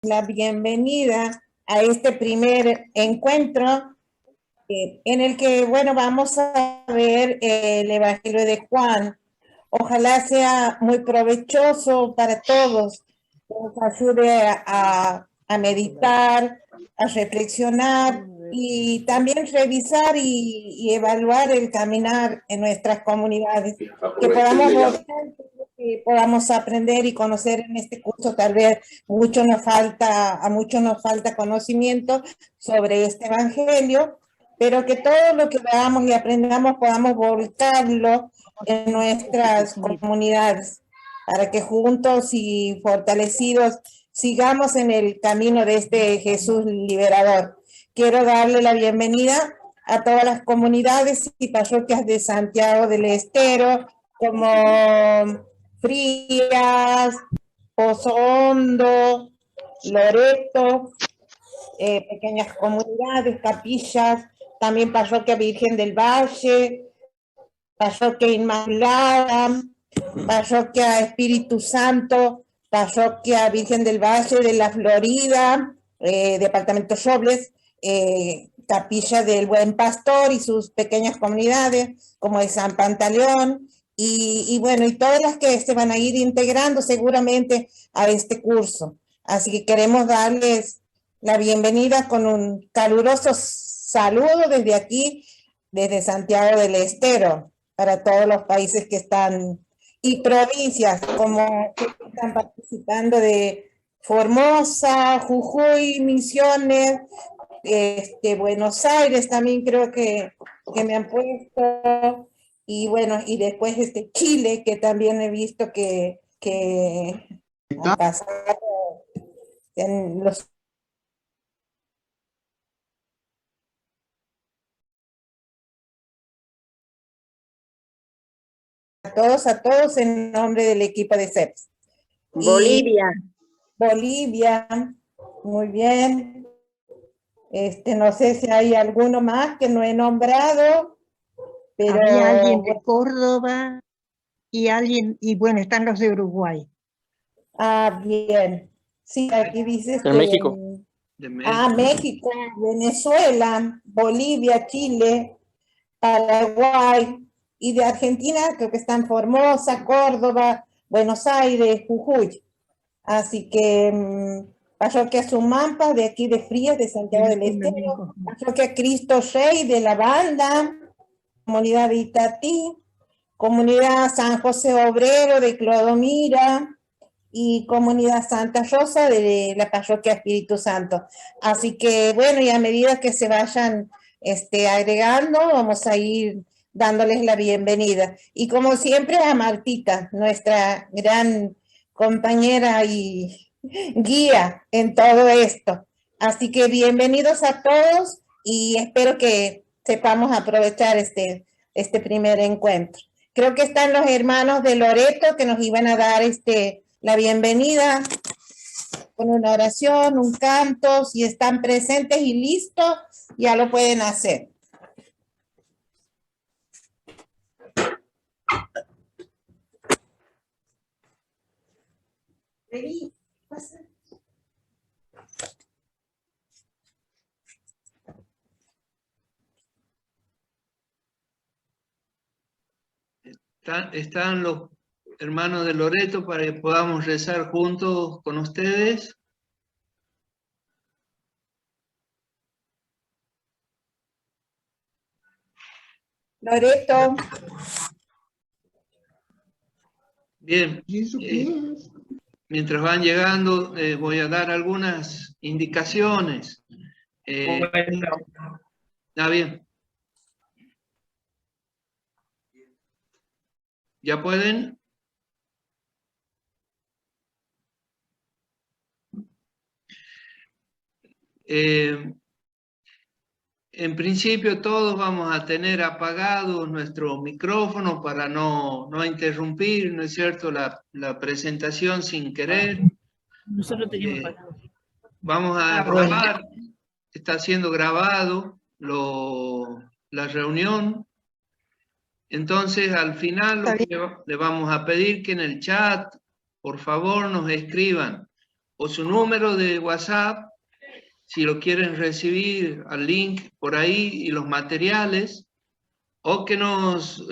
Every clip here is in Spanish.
la bienvenida a este primer encuentro en el que, bueno, vamos a ver el Evangelio de Juan. Ojalá sea muy provechoso para todos, que nos ayude a meditar, a reflexionar y también revisar y evaluar el caminar en nuestras comunidades, que podamos votar, que podamos aprender y conocer en este curso. Tal vez a muchos nos falta conocimiento sobre este evangelio, pero que todo lo que veamos y aprendamos podamos volcarlo en nuestras comunidades, para que juntos y fortalecidos sigamos en el camino de este Jesús liberador. Quiero darle la bienvenida a todas las comunidades y parroquias de Santiago del Estero, como Frías, Pozo Hondo, Loreto, pequeñas comunidades, capillas, también Parroquia Virgen del Valle, Parroquia Inmaculada, Parroquia Espíritu Santo, Parroquia Virgen del Valle de la Florida, Departamento Robles, Capilla del Buen Pastor y sus pequeñas comunidades, como de San Pantaleón, y bueno, y todas las que se van a ir integrando seguramente a este curso. Así que queremos darles la bienvenida con un caluroso saludo desde aquí, desde Santiago del Estero, para todos los países que están y provincias como que están participando de Formosa, Jujuy, Misiones, Buenos Aires también creo que me han puesto, y bueno, y después Chile, que también he visto que han pasado en los a todos en nombre del equipo de CEPS. Bolivia. Y Bolivia, muy bien. No sé si hay alguno más que no he nombrado, pero... Había alguien de Córdoba y bueno, están los de Uruguay. Ah, bien. Sí, aquí dice... En México. México, Venezuela, Bolivia, Chile, Paraguay, y de Argentina creo que están Formosa, Córdoba, Buenos Aires, Jujuy. Así que Parroquia Sumampa, de aquí de Frías, de Santiago del Estero, Parroquia Cristo Rey de La Banda, Comunidad de Itatí, Comunidad San José Obrero de Clodomira y Comunidad Santa Rosa de la Parroquia Espíritu Santo. Así que bueno, y a medida que se vayan agregando, vamos a ir dándoles la bienvenida. Y como siempre a Martita, nuestra gran compañera y guía en todo esto. Así que bienvenidos a todos y espero que sepamos aprovechar este primer encuentro. Creo que están los hermanos de Loreto que nos iban a dar la bienvenida con una oración, un canto. Si están presentes y listos, ya lo pueden hacer. Están los hermanos de Loreto para que podamos rezar juntos con ustedes. Loreto. Bien. Mientras van llegando, voy a dar algunas indicaciones. Está bien. ¿Ya pueden? En principio todos vamos a tener apagados nuestros micrófonos para no interrumpir, ¿no es cierto?, la presentación sin querer. Nosotros teníamos apagado. Vamos a grabar, está siendo grabado la reunión. Entonces, al final le vamos a pedir que en el chat, por favor, nos escriban o su número de WhatsApp, si lo quieren recibir al link por ahí y los materiales, o que nos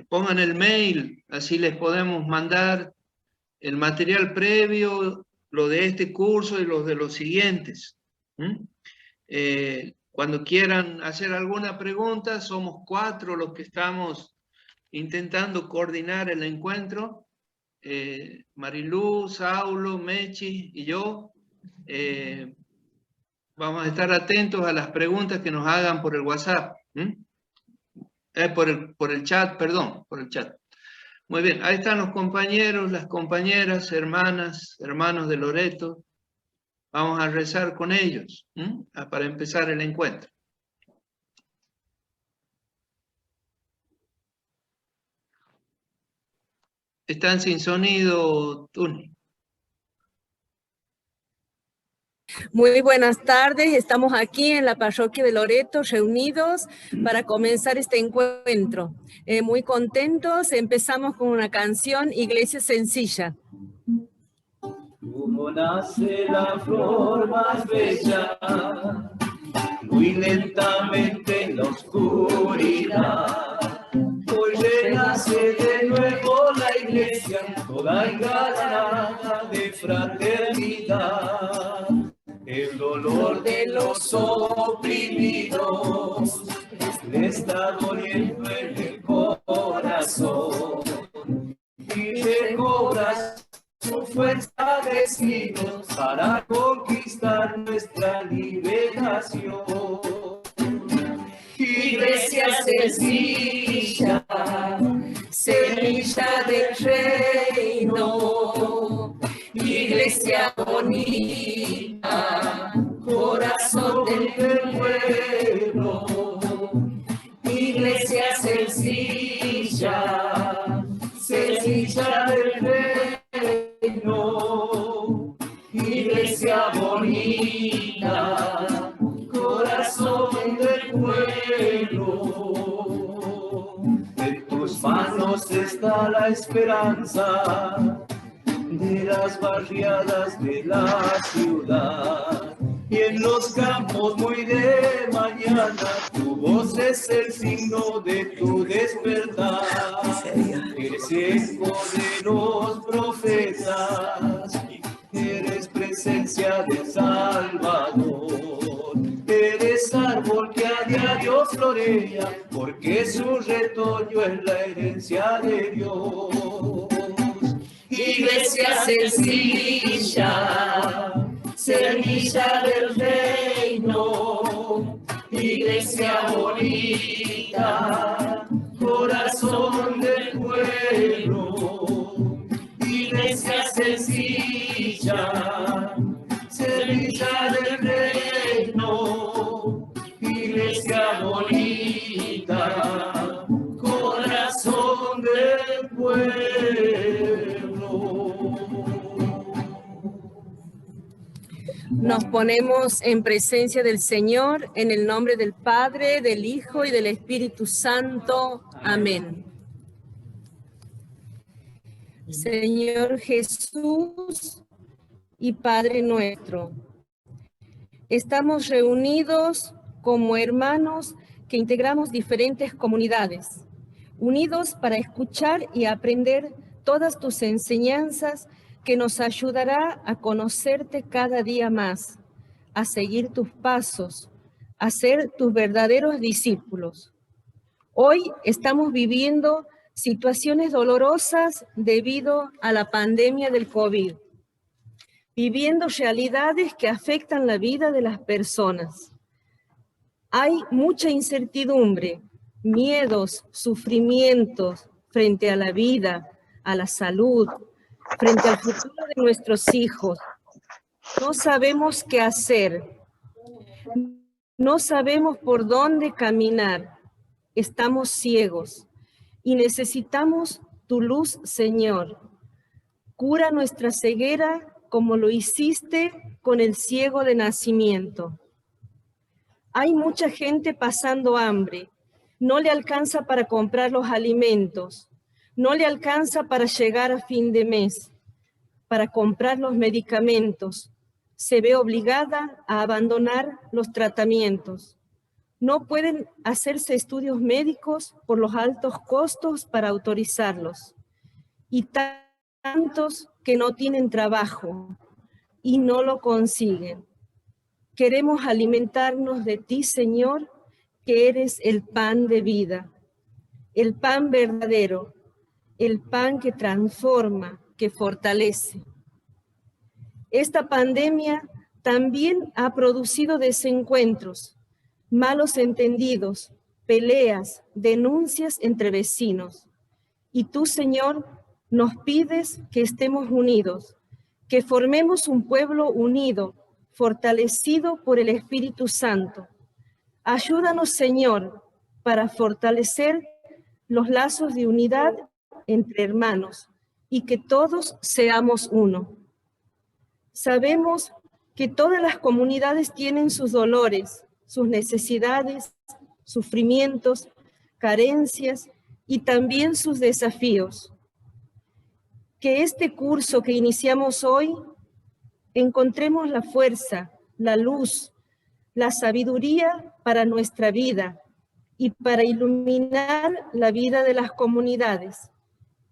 pongan el mail, así les podemos mandar el material previo, lo de este curso y los de los siguientes. Cuando quieran hacer alguna pregunta, somos 4 los que estamos intentando coordinar el encuentro. Marilú, Saulo, Mechi y yo. Vamos a estar atentos a las preguntas que nos hagan por el WhatsApp. Por el chat, perdón, por el chat. Muy bien, ahí están los compañeros, las compañeras, hermanas, hermanos de Loreto. Vamos a rezar con ellos para empezar el encuentro. Están sin sonido, Tuni. Muy buenas tardes, estamos aquí en la parroquia de Loreto reunidos para comenzar este encuentro. Muy contentos, empezamos con una canción, Iglesia Sencilla. Como nace la flor más bella, muy lentamente en la oscuridad. Hoy renace de nuevo la iglesia, toda engalanada de fraternidad. El dolor de los oprimidos le está doliendo en el corazón y recobra su fuerza de signos para conquistar nuestra liberación. Iglesia sencilla, semilla del reino, iglesia bonita, corazón del pueblo, iglesia sencilla, sencilla del reino, iglesia bonita, corazón del pueblo. En tus manos está la esperanza de las barriadas de la ciudad, y en los campos muy de mañana tu voz es el signo de tu despertar. Eres eco de los profetas, eres presencia del Salvador, eres árbol que a diario florea, porque su retoño es la herencia de Dios. Iglesia sencilla, semilla del reino, iglesia bonita, corazón del pueblo, iglesia sencilla, semilla del reino, iglesia bonita, corazón del pueblo. Nos ponemos en presencia del Señor, en el nombre del Padre, del Hijo y del Espíritu Santo. Amén. Señor Jesús y Padre nuestro, estamos reunidos como hermanos que integramos diferentes comunidades, unidos para escuchar y aprender todas tus enseñanzas que nos ayudará a conocerte cada día más, a seguir tus pasos, a ser tus verdaderos discípulos. Hoy estamos viviendo situaciones dolorosas debido a la pandemia del COVID, viviendo realidades que afectan la vida de las personas. Hay mucha incertidumbre, miedos, sufrimientos frente a la vida, a la salud, frente al futuro de nuestros hijos. No sabemos qué hacer. No sabemos por dónde caminar. Estamos ciegos y necesitamos tu luz, Señor. Cura nuestra ceguera como lo hiciste con el ciego de nacimiento. Hay mucha gente pasando hambre. No le alcanza para comprar los alimentos. No le alcanza para llegar a fin de mes, para comprar los medicamentos. se ve obligada a abandonar los tratamientos. No pueden hacerse estudios médicos por los altos costos para autorizarlos. Y tantos que no tienen trabajo y no lo consiguen. Queremos alimentarnos de ti, Señor, que eres el pan de vida, el pan verdadero, el pan que transforma, que fortalece. Esta pandemia también ha producido desencuentros, malos entendidos, peleas, denuncias entre vecinos. Y tú, Señor, nos pides que estemos unidos, que formemos un pueblo unido, fortalecido por el Espíritu Santo. Ayúdanos, Señor, para fortalecer los lazos de unidad entre hermanos y que todos seamos uno. Sabemos que todas las comunidades tienen sus dolores, sus necesidades, sufrimientos, carencias y también sus desafíos. Que este curso que iniciamos hoy encontremos la fuerza, la luz, la sabiduría para nuestra vida y para iluminar la vida de las comunidades.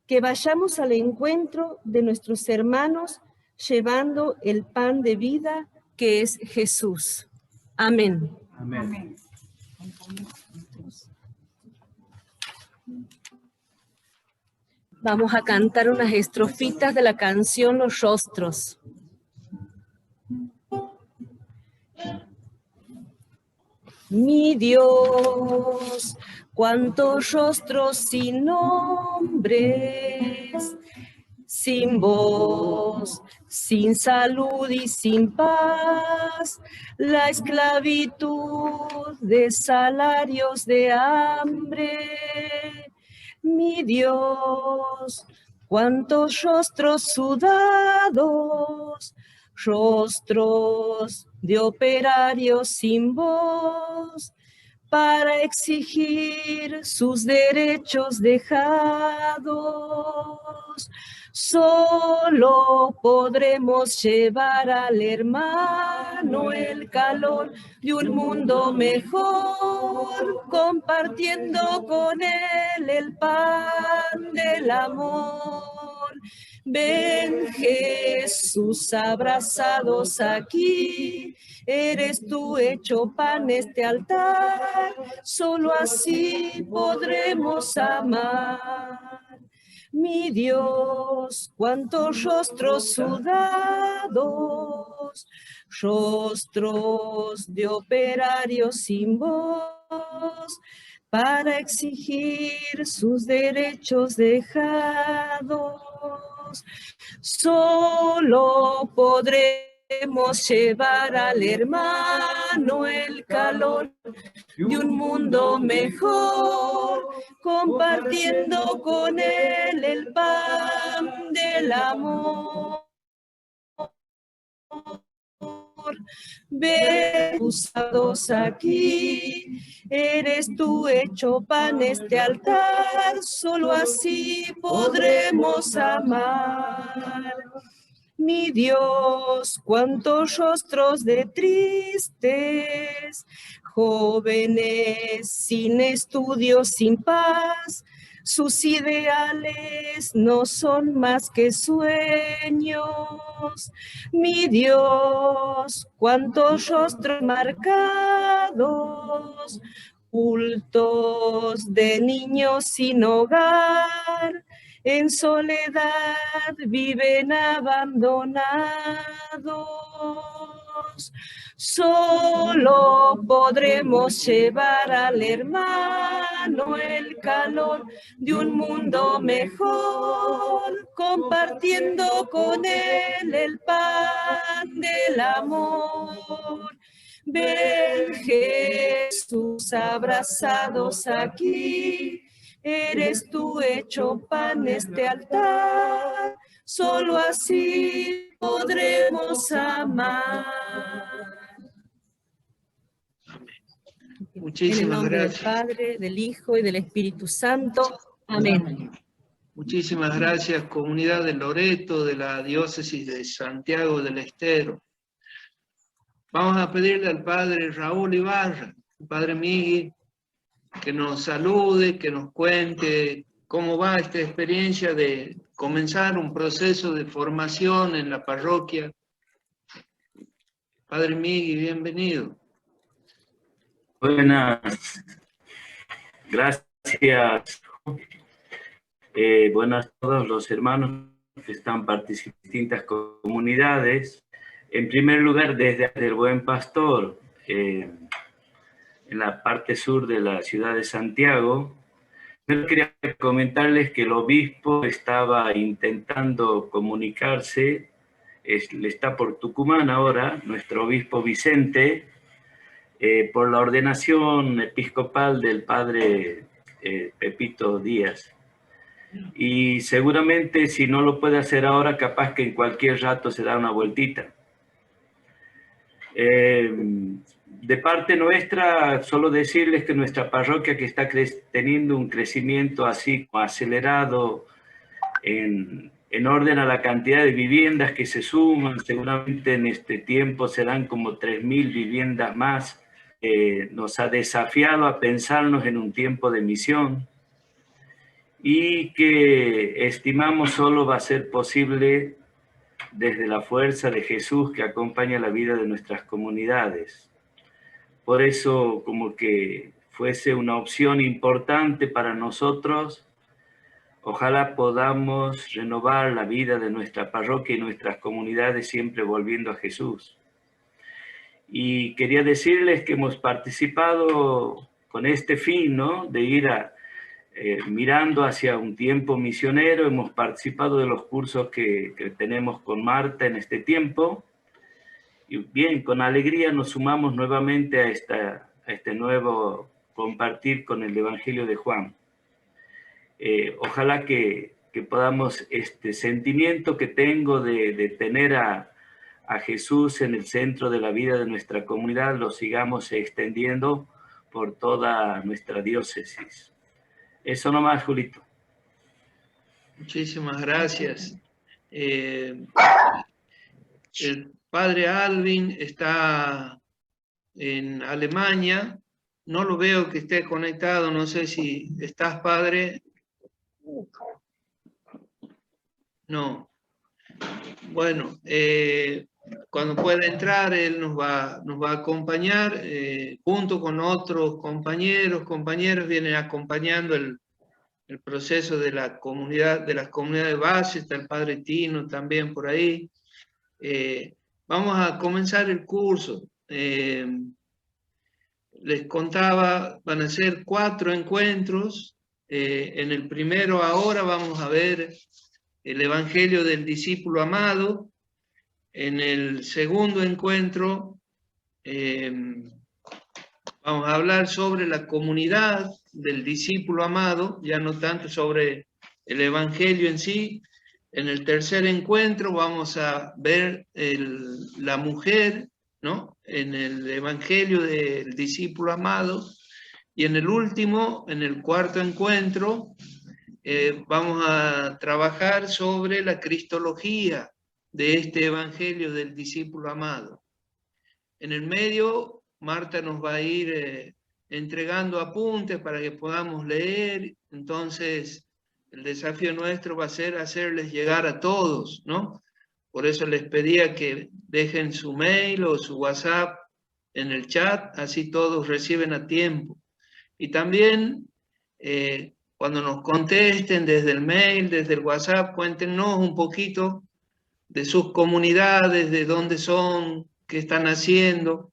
Que vayamos al encuentro de nuestros hermanos llevando el pan de vida que es Jesús. Amén. Amén. Vamos a cantar unas estrofitas de la canción Los Rostros. Mi Dios, cuántos rostros sin nombres, sin voz, sin salud y sin paz, la esclavitud de salarios de hambre. Mi Dios, cuántos rostros sudados, rostros de operarios sin voz, para exigir sus derechos dejados. Solo podremos llevar al hermano el calor de un mundo mejor, compartiendo con él el pan del amor. Ven, Jesús, abrazados aquí, eres tú hecho pan este altar, solo así podremos amar. Mi Dios, cuántos rostros sudados, rostros de operarios sin voz, para exigir sus derechos dejados. Solo podremos llevar al hermano el calor de un mundo mejor, compartiendo con él el pan del amor. Ven, usados aquí, eres tú hecho pan este altar, solo así podremos amar. Mi Dios, cuántos rostros de tristes, jóvenes sin estudios, sin paz, sus ideales no son más que sueños. Mi Dios, cuántos rostros marcados, cultos de niños sin hogar, en soledad viven abandonados. Solo podremos llevar al hermano el calor de un mundo mejor, compartiendo con él el pan del amor. Ven, Jesús, abrazados aquí, eres tú hecho pan este altar, solo así podremos amar. Muchísimas en el nombre gracias. del Padre, del Hijo y del Espíritu Santo. Amén. Muchísimas gracias, comunidad de Loreto, de la diócesis de Santiago del Estero. Vamos a pedirle al padre Raúl Ibarra, al padre Miguel, que nos salude, que nos cuente cómo va esta experiencia de comenzar un proceso de formación en la parroquia. Padre Miguel, bienvenido. Buenas, gracias. Buenas a todos los hermanos que están participando en distintas comunidades. En primer lugar, desde el Buen Pastor, en la parte sur de la ciudad de Santiago, yo quería comentarles que el obispo estaba intentando comunicarse, está por Tucumán ahora, nuestro obispo Vicente, por la ordenación episcopal del padre Pepito Díaz. Y seguramente si no lo puede hacer ahora, capaz que en cualquier rato se da una vueltita. De parte nuestra, solo decirles que nuestra parroquia, que está teniendo un crecimiento así acelerado en orden a la cantidad de viviendas que se suman, seguramente en este tiempo serán como 3.000 viviendas más, nos ha desafiado a pensarnos en un tiempo de misión y que estimamos solo va a ser posible desde la fuerza de Jesús que acompaña la vida de nuestras comunidades. Por eso, como que fuese una opción importante para nosotros, ojalá podamos renovar la vida de nuestra parroquia y nuestras comunidades siempre volviendo a Jesús. Y quería decirles que hemos participado con este fin, ¿no?, de ir mirando hacia un tiempo misionero. Hemos participado de los cursos que tenemos con Marta en este tiempo. Y bien, con alegría nos sumamos nuevamente a este nuevo compartir con el Evangelio de Juan. Ojalá que podamos este sentimiento que tengo de tener a Jesús en el centro de la vida de nuestra comunidad, lo sigamos extendiendo por toda nuestra diócesis. Eso nomás, Julito. Muchísimas gracias. El padre Alvin está en Alemania. No lo veo que esté conectado. No sé si estás, padre. No. Bueno, cuando pueda entrar, él nos va a acompañar, junto con otros compañeros vienen acompañando el proceso de la comunidad, de las comunidades base. Está el padre Tino también por ahí. Vamos a comenzar el curso. Les contaba, van a ser 4 encuentros. En el primero ahora vamos a ver el Evangelio del discípulo amado. En el segundo encuentro vamos a hablar sobre la comunidad del discípulo amado, ya no tanto sobre el Evangelio en sí. En el tercer encuentro vamos a ver la mujer, ¿no?, en el Evangelio del discípulo amado. Y en el último, en el cuarto encuentro, vamos a trabajar sobre la cristología de este Evangelio del discípulo amado. En el medio, Marta nos va a ir entregando apuntes para que podamos leer. Entonces, el desafío nuestro va a ser hacerles llegar a todos, ¿no? Por eso les pedía que dejen su mail o su WhatsApp en el chat, así todos reciben a tiempo. Y también, cuando nos contesten desde el mail, desde el WhatsApp, cuéntenos un poquito de sus comunidades, de dónde son, qué están haciendo.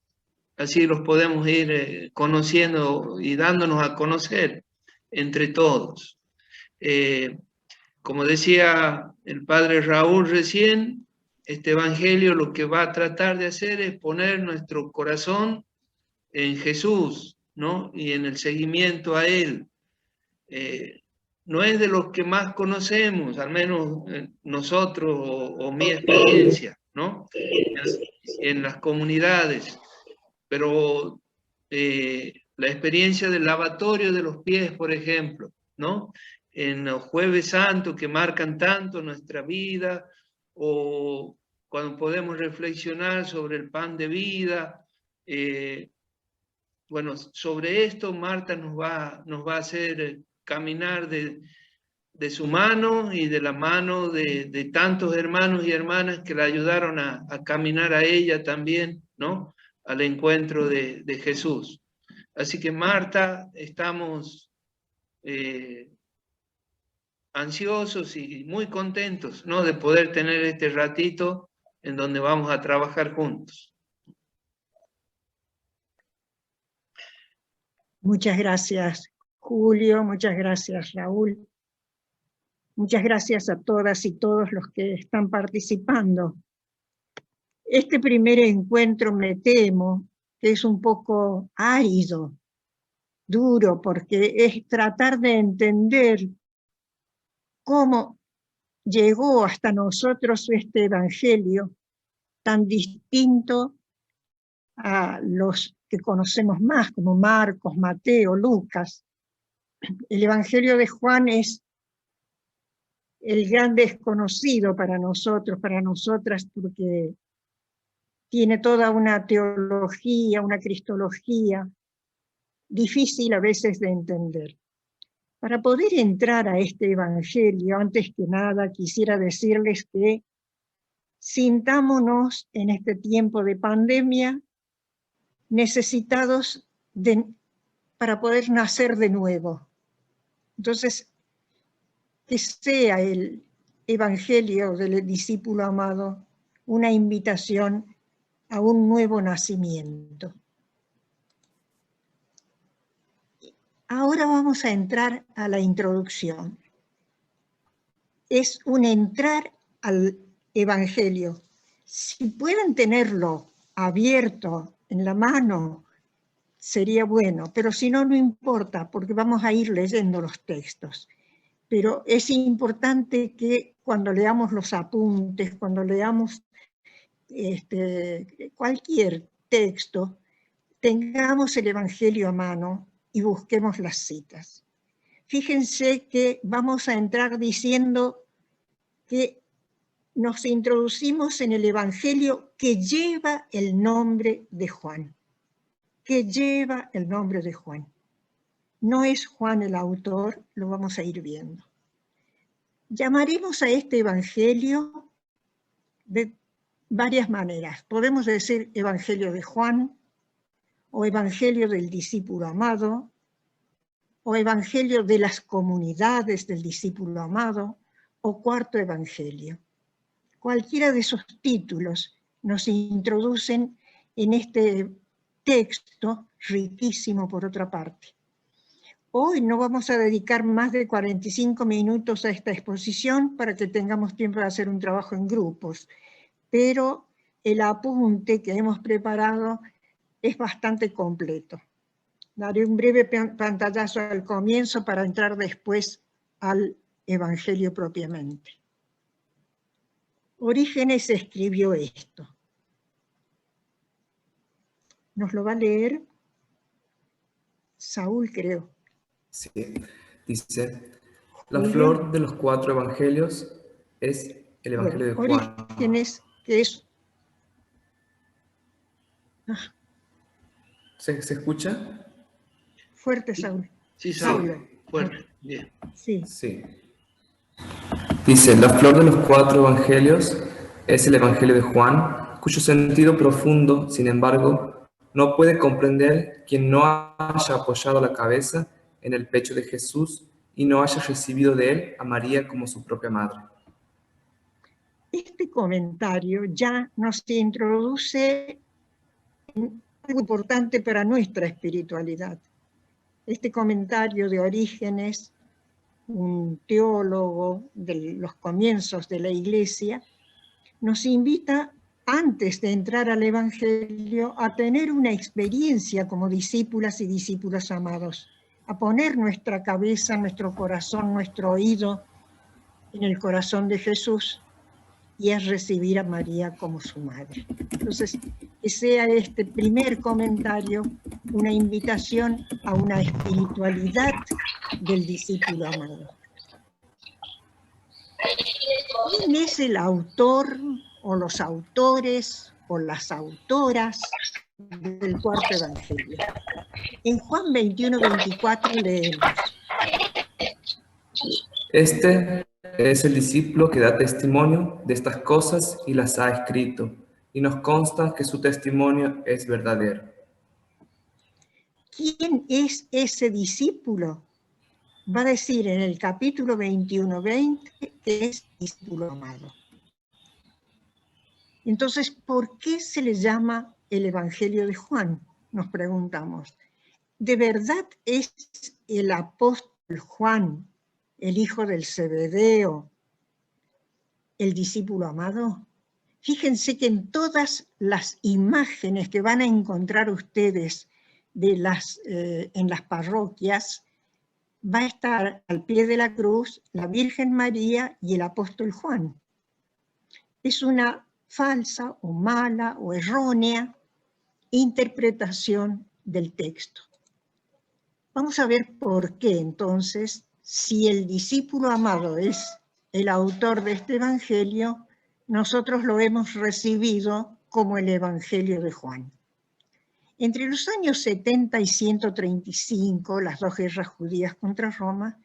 Así los podemos ir conociendo y dándonos a conocer entre todos. Como decía el padre Raúl recién, este Evangelio lo que va a tratar de hacer es poner nuestro corazón en Jesús, ¿no?, y en el seguimiento a Él. No es de los que más conocemos, al menos nosotros o mi experiencia, ¿no?, en las comunidades, pero la experiencia del lavatorio de los pies, por ejemplo, ¿no?, en los Jueves Santos que marcan tanto nuestra vida, o cuando podemos reflexionar sobre el pan de vida. Bueno, sobre esto Marta nos va a hacer caminar de su mano y de la mano de tantos hermanos y hermanas que la ayudaron a caminar a ella también, ¿no? Al encuentro de Jesús. Así que Marta, estamos ansiosos y muy contentos, ¿no? De poder tener este ratito en donde vamos a trabajar juntos. Muchas gracias, Julio. Muchas gracias, Raúl. Muchas gracias a todas y todos los que están participando. Este primer encuentro, me temo, que es un poco árido, duro, porque es tratar de entender cómo llegó hasta nosotros este evangelio tan distinto a los que conocemos más, como Marcos, Mateo, Lucas. El evangelio de Juan es el gran desconocido para nosotros, para nosotras, porque tiene toda una teología, una cristología, difícil a veces de entender. Para poder entrar a este evangelio, antes que nada, quisiera decirles que sintámonos en este tiempo de pandemia necesitados para poder nacer de nuevo. Entonces, que sea el evangelio del discípulo amado una invitación a un nuevo nacimiento. Ahora vamos a entrar a la introducción. Es un entrar al evangelio. Si pueden tenerlo abierto en la mano, sería bueno, pero si no, no importa, porque vamos a ir leyendo los textos. Pero es importante que cuando leamos los apuntes, cuando leamos cualquier texto, tengamos el evangelio a mano y busquemos las citas. Fíjense que vamos a entrar diciendo que nos introducimos en el evangelio que lleva el nombre de Juan. Que lleva el nombre de Juan. No es Juan el autor, lo vamos a ir viendo. Llamaremos a este evangelio de varias maneras. Podemos decir evangelio de Juan, o evangelio del discípulo amado, o evangelio de las comunidades del discípulo amado, o cuarto evangelio. Cualquiera de esos títulos nos introducen en este texto riquísimo por otra parte. Hoy no vamos a dedicar más de 45 minutos a esta exposición para que tengamos tiempo de hacer un trabajo en grupos, pero el apunte que hemos preparado es bastante completo. Daré un breve pantallazo al comienzo para entrar después al evangelio propiamente. Orígenes escribió esto. ¿Nos lo va a leer? Saúl, creo. Sí, dice, la flor de los 4 evangelios es el evangelio de Juan. Orígenes, que es... ¿Se escucha? Fuerte, Saúl. Sí, Saúl. Fuerte, bien. Sí. Sí. Dice, la flor de los 4 evangelios es el evangelio de Juan, cuyo sentido profundo, sin embargo, no puede comprender quien no haya apoyado la cabeza en el pecho de Jesús y no haya recibido de él a María como su propia madre. Este comentario ya nos introduce en algo importante para nuestra espiritualidad. Este comentario de Orígenes, un teólogo de los comienzos de la Iglesia, nos invita, antes de entrar al Evangelio, a tener una experiencia como discípulas y discípulos amados, a poner nuestra cabeza, nuestro corazón, nuestro oído en el corazón de Jesús y a recibir a María como su madre. Entonces, que sea este primer comentario una invitación a una espiritualidad del discípulo amado. ¿Quién es el autor o los autores o las autoras del cuarto evangelio. En Juan 21:24 leemos: Este es el discípulo que da testimonio de estas cosas y las ha escrito, y nos consta que su testimonio es verdadero. ¿Quién es ese discípulo? Va a decir en el capítulo 21:20 que es discípulo amado. Entonces, ¿por qué se le llama el Evangelio de Juan? Nos preguntamos. ¿De verdad es el apóstol Juan, el hijo del Zebedeo, el discípulo amado? Fíjense que en todas las imágenes que van a encontrar ustedes en las parroquias, va a estar al pie de la cruz la Virgen María y el apóstol Juan. Es una falsa o mala o errónea interpretación del texto. Vamos a ver por qué entonces, si el discípulo amado es el autor de este evangelio, nosotros lo hemos recibido como el Evangelio de Juan. Entre los años 70 y 135, las dos guerras judías contra Roma,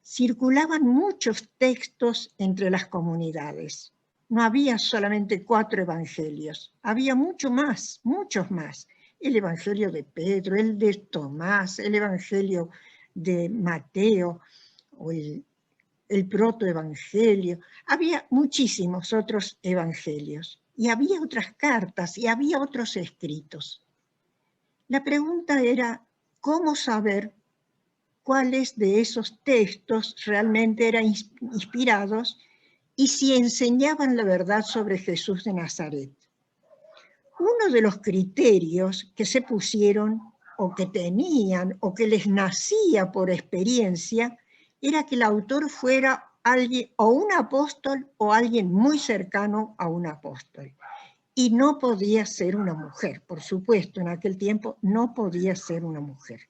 circulaban muchos textos entre las comunidades. No había solamente 4 evangelios, había muchos más. El evangelio de Pedro, el de Tomás, el evangelio de Mateo, o el protoevangelio. Había muchísimos otros evangelios, y había otras cartas, y había otros escritos. La pregunta era, ¿cómo saber cuáles de esos textos realmente eran inspirados y si enseñaban la verdad sobre Jesús de Nazaret? Uno de los criterios que se pusieron o que tenían o que les nacía por experiencia era que el autor fuera alguien o un apóstol o alguien muy cercano a un apóstol. Y no podía ser una mujer, por supuesto, en aquel tiempo no podía ser una mujer.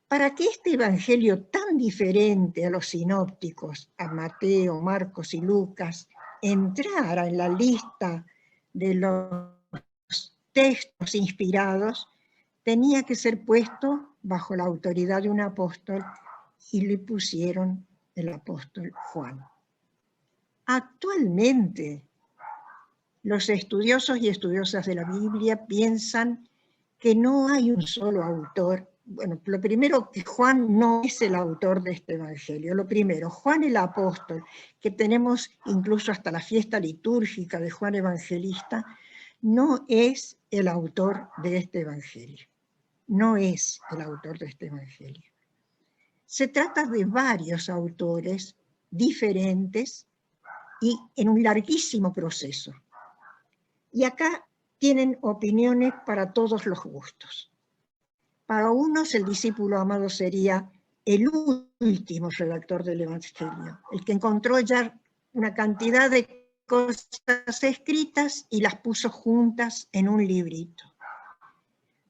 Para que este evangelio tan diferente a los sinópticos, a Mateo, Marcos y Lucas, entrara en la lista de los textos inspirados, tenía que ser puesto bajo la autoridad de un apóstol, y le pusieron el apóstol Juan. Actualmente, los estudiosos y estudiosas de la Biblia piensan que no hay un solo autor. Bueno, lo primero, que Juan no es el autor de este evangelio. Lo primero, Juan el apóstol, que tenemos incluso hasta la fiesta litúrgica de Juan Evangelista, no es el autor de este evangelio. No es el autor de este evangelio. Se trata de varios autores diferentes y en un larguísimo proceso. Y acá tienen opiniones para todos los gustos. Para unos el discípulo amado sería el último redactor del Evangelio, el que encontró ya una cantidad de cosas escritas y las puso juntas en un librito.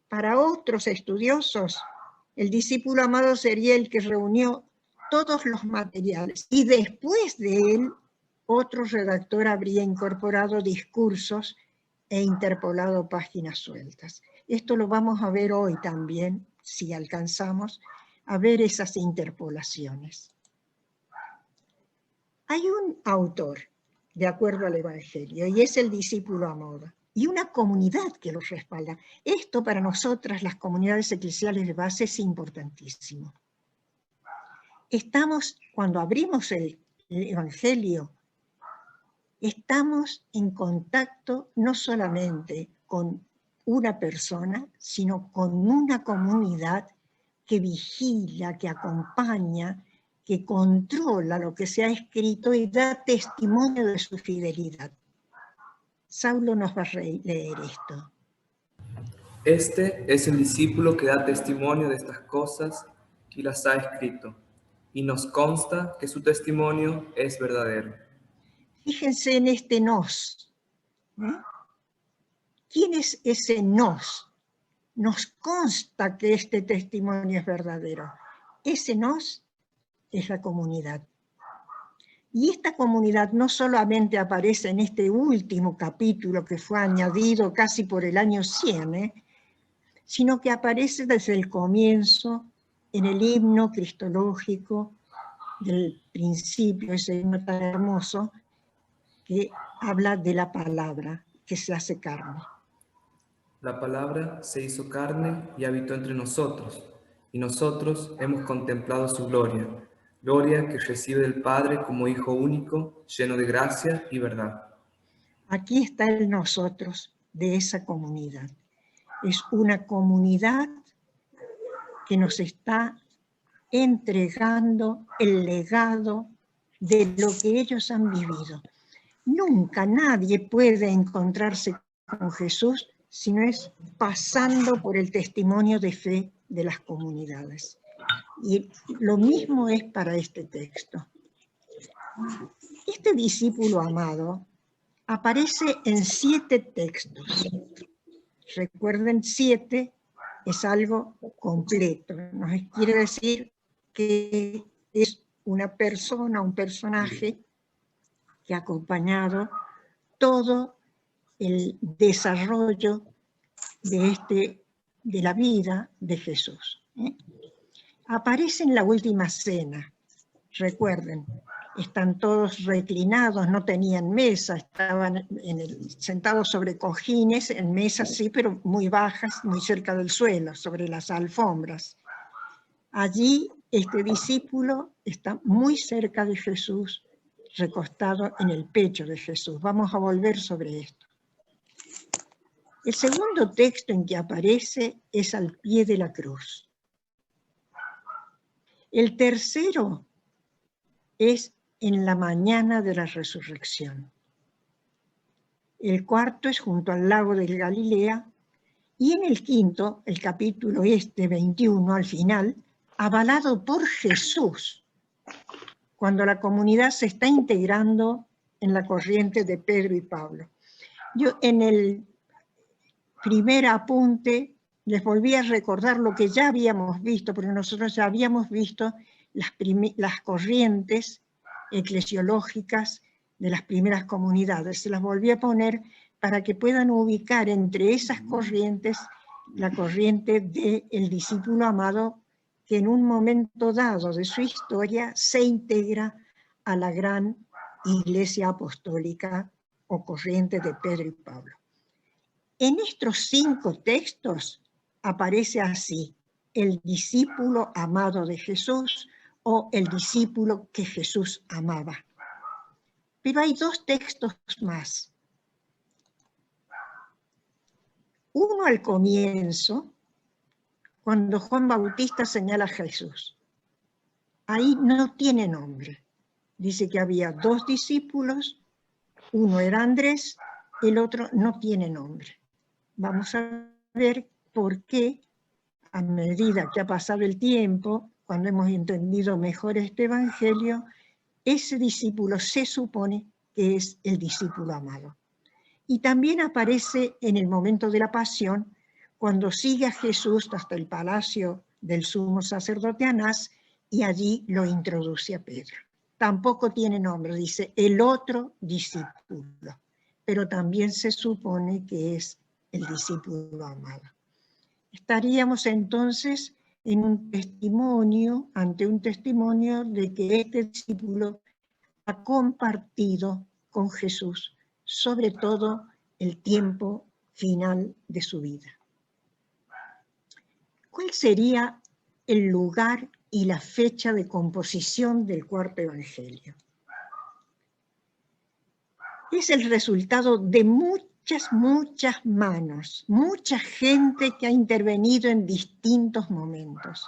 Para otros estudiosos, el discípulo amado sería el que reunió todos los materiales y después de él, otro redactor habría incorporado discursos e interpolado páginas sueltas. Esto lo vamos a ver hoy también, si alcanzamos a ver esas interpolaciones. Hay un autor, de acuerdo al Evangelio, y es el discípulo amado, y una comunidad que los respalda. Esto para nosotras, las comunidades eclesiales de base, es importantísimo. Cuando abrimos el Evangelio, estamos en contacto no solamente con una persona, sino con una comunidad que vigila, que acompaña, que controla lo que se ha escrito y da testimonio de su fidelidad. Saulo nos va a leer esto. Este es el discípulo que da testimonio de estas cosas y las ha escrito, y nos consta que su testimonio es verdadero. Fíjense en este nos. ¿Quién es ese nos? Nos consta que este testimonio es verdadero. Ese nos es la comunidad. Y esta comunidad no solamente aparece en este último capítulo que fue añadido casi por el año 100, sino que aparece desde el comienzo en el himno cristológico del principio, ese himno tan hermoso que habla de la palabra que se hace carne. La palabra se hizo carne y habitó entre nosotros, y nosotros hemos contemplado su gloria, gloria que recibe del Padre como Hijo único, lleno de gracia y verdad. Aquí está el nosotros de esa comunidad. Es una comunidad que nos está entregando el legado de lo que ellos han vivido. Nunca nadie puede encontrarse con Jesús si no es pasando por el testimonio de fe de las comunidades. Y lo mismo es para este texto. Este discípulo amado aparece en 7 textos. Recuerden, 7 es algo completo. Nos quiere decir que es una persona, un personaje que ha acompañado todo el desarrollo de la vida de Jesús. Aparece en la última cena. Recuerden, están todos reclinados, no tenían mesa, estaban sentados sobre cojines, en mesas sí, pero muy bajas, muy cerca del suelo, sobre las alfombras. Allí este discípulo está muy cerca de Jesús, recostado en el pecho de Jesús. Vamos a volver sobre esto. El segundo texto en que aparece es al pie de la cruz. El tercero es en la mañana de la resurrección. El cuarto es junto al lago de Galilea. Y en el quinto, el capítulo 21, al final, avalado por Jesús, cuando la comunidad se está integrando en la corriente de Pedro y Pablo. Yo en el primer apunte les volví a recordar lo que ya habíamos visto, porque nosotros ya habíamos visto las corrientes eclesiológicas de las primeras comunidades. Se las volví a poner para que puedan ubicar entre esas corrientes la corriente del discípulo amado que en un momento dado de su historia se integra a la gran iglesia apostólica o corriente de Pedro y Pablo. En estos 5 textos aparece así: el discípulo amado de Jesús o el discípulo que Jesús amaba. Pero hay 2 textos más. Uno al comienzo, cuando Juan Bautista señala a Jesús. Ahí no tiene nombre. Dice que había 2 discípulos, uno era Andrés, el otro no tiene nombre. Vamos a ver por qué, a medida que ha pasado el tiempo, cuando hemos entendido mejor este evangelio, ese discípulo se supone que es el discípulo amado. Y también aparece en el momento de la pasión, cuando sigue a Jesús hasta el palacio del sumo sacerdote Anás, y allí lo introduce a Pedro. Tampoco tiene nombre, dice el otro discípulo, pero también se supone que es el discípulo amado. Estaríamos entonces en un testimonio, ante un testimonio de que este discípulo ha compartido con Jesús, sobre todo el tiempo final de su vida. ¿Cuál sería el lugar y la fecha de composición del cuarto evangelio? Es el resultado de muchas manos, mucha gente que ha intervenido en distintos momentos.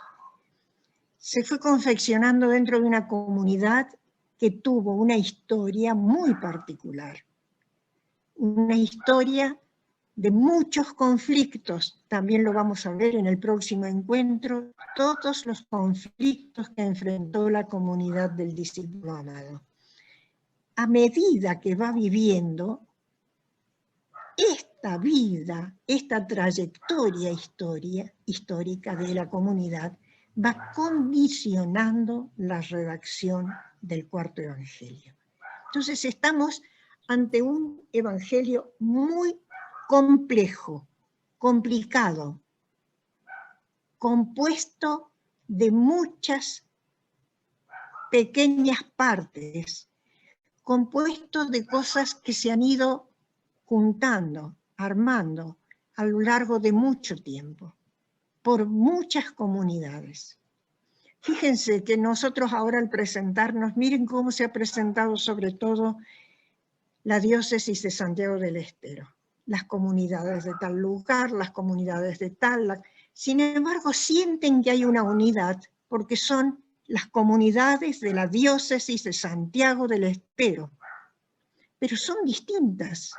Se fue confeccionando dentro de una comunidad que tuvo una historia muy particular, una historia de muchos conflictos. También lo vamos a ver en el próximo encuentro, todos los conflictos que enfrentó la comunidad del discípulo amado. A medida que va viviendo esta vida, esta trayectoria histórica de la comunidad, va condicionando la redacción del cuarto evangelio. Entonces estamos ante un evangelio muy complejo, complicado, compuesto de muchas pequeñas partes, compuesto de cosas que se han ido juntando, armando a lo largo de mucho tiempo, por muchas comunidades. Fíjense que nosotros ahora al presentarnos, miren cómo se ha presentado sobre todo la diócesis de Santiago del Estero, las comunidades de tal lugar, las comunidades de tal. Sin embargo, sienten que hay una unidad porque son las comunidades de la diócesis de Santiago del Estero, pero son distintas,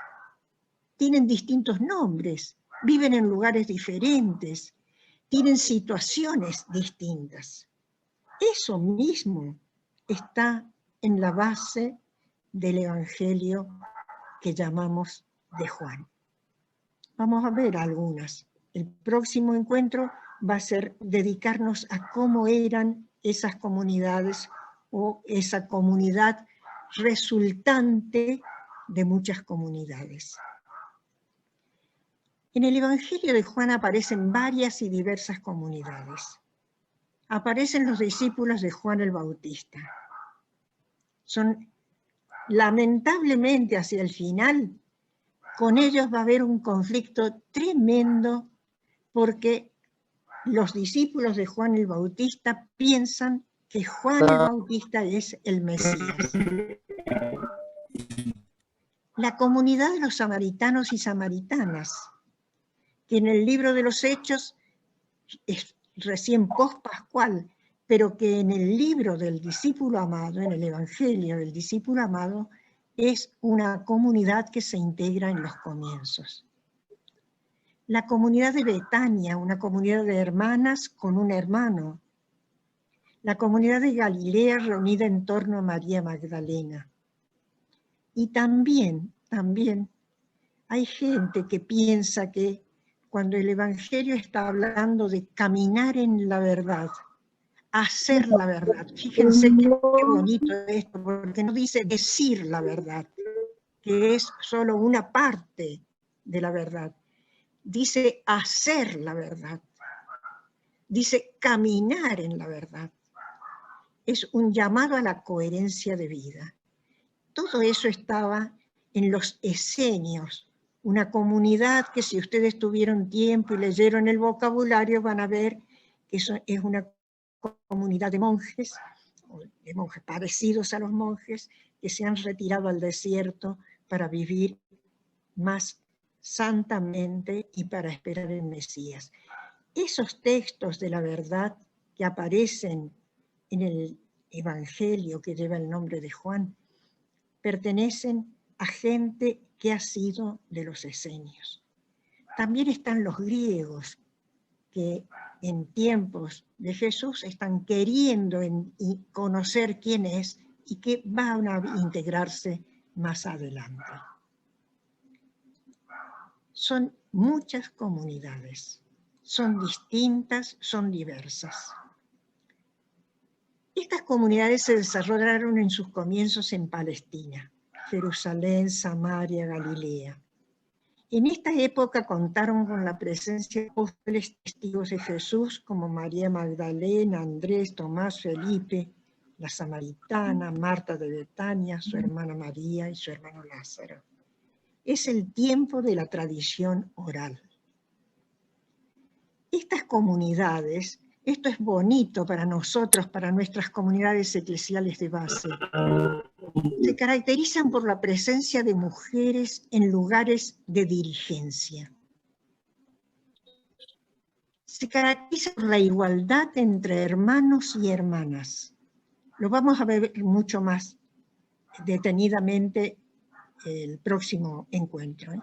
tienen distintos nombres, viven en lugares diferentes, tienen situaciones distintas. Eso mismo está en la base del evangelio que llamamos de Juan. Vamos a ver algunas. El próximo encuentro va a ser dedicarnos a cómo eran esas comunidades o esa comunidad resultante de muchas comunidades. En el Evangelio de Juan aparecen varias y diversas comunidades. Aparecen los discípulos de Juan el Bautista. Son, lamentablemente, hacia el final, con ellos va a haber un conflicto tremendo porque los discípulos de Juan el Bautista piensan que Juan el Bautista es el Mesías. La comunidad de los samaritanos y samaritanas, que en el libro de los Hechos es recién post-pascual, pero que en el libro del discípulo amado, en el Evangelio del discípulo amado, es una comunidad que se integra en los comienzos. La comunidad de Betania, una comunidad de hermanas con un hermano. La comunidad de Galilea reunida en torno a María Magdalena. Y también hay gente que piensa que cuando el Evangelio está hablando de caminar en la verdad, hacer la verdad, fíjense qué bonito esto, porque no dice decir la verdad, que es solo una parte de la verdad. Dice hacer la verdad, dice caminar en la verdad. Es un llamado a la coherencia de vida. Todo eso estaba en los esenios, una comunidad que si ustedes tuvieron tiempo y leyeron el vocabulario van a ver que eso es una comunidad de monjes parecidos a los monjes que se han retirado al desierto para vivir más santamente y para esperar el Mesías. Esos textos de la verdad que aparecen en el Evangelio que lleva el nombre de Juan pertenecen a gente que ha sido de los esenios. También están los griegos que en tiempos de Jesús están queriendo conocer quién es y que van a integrarse más adelante. Son muchas comunidades, son distintas, son diversas. Estas comunidades se desarrollaron en sus comienzos en Palestina, Jerusalén, Samaria, Galilea. En esta época contaron con la presencia de apóstoles testigos de Jesús como María Magdalena, Andrés, Tomás, Felipe, la samaritana, Marta de Betania, su hermana María y su hermano Lázaro. Es el tiempo de la tradición oral. Estas comunidades, esto es bonito para nosotros, para nuestras comunidades eclesiales de base, se caracterizan por la presencia de mujeres en lugares de dirigencia. Se caracteriza por la igualdad entre hermanos y hermanas. Lo vamos a ver mucho más detenidamente el próximo encuentro.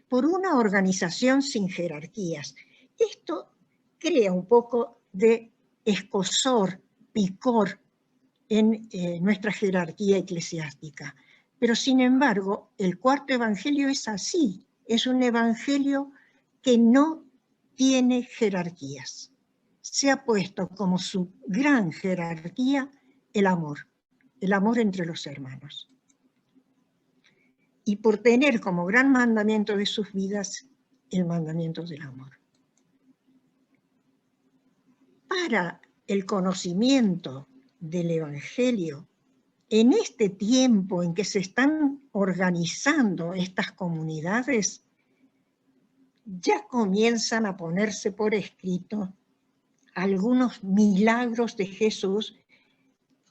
Por una organización sin jerarquías. Esto crea un poco de escozor, picor en nuestra jerarquía eclesiástica. Pero sin embargo, el cuarto evangelio es así. Es un evangelio que no tiene jerarquías. se ha puesto como su gran jerarquía el amor entre los hermanos. Y por tener como gran mandamiento de sus vidas el mandamiento del amor. Para el conocimiento del Evangelio, en este tiempo en que se están organizando estas comunidades, ya comienzan a ponerse por escrito algunos milagros de Jesús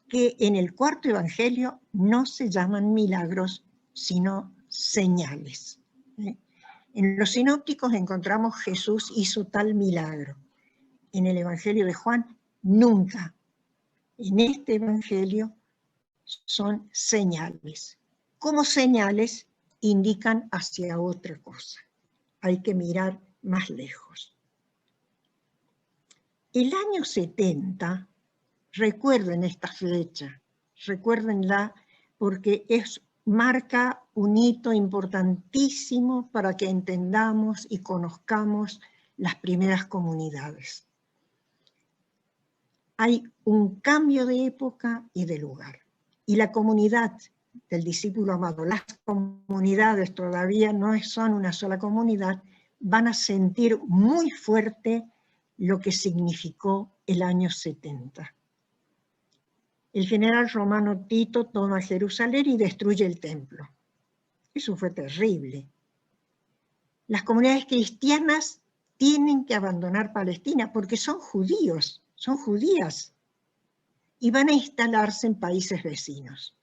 que en el cuarto Evangelio no se llaman milagros, sino señales. En los sinópticos encontramos Jesús hizo tal milagro. En el Evangelio de Juan, nunca. En este Evangelio son señales. Como señales indican hacia otra cosa. Hay que mirar más lejos. El año 70, recuerden esta fecha, recuérdenla porque marca un hito importantísimo para que entendamos y conozcamos las primeras comunidades. Hay un cambio de época y de lugar. Y la comunidad del discípulo amado, las comunidades todavía no son una sola comunidad, van a sentir muy fuerte lo que significó el año 70. El general romano Tito toma Jerusalén y destruye el templo. Eso fue terrible. Las comunidades cristianas tienen que abandonar Palestina porque son judíos, son judías, y van a instalarse en países vecinos.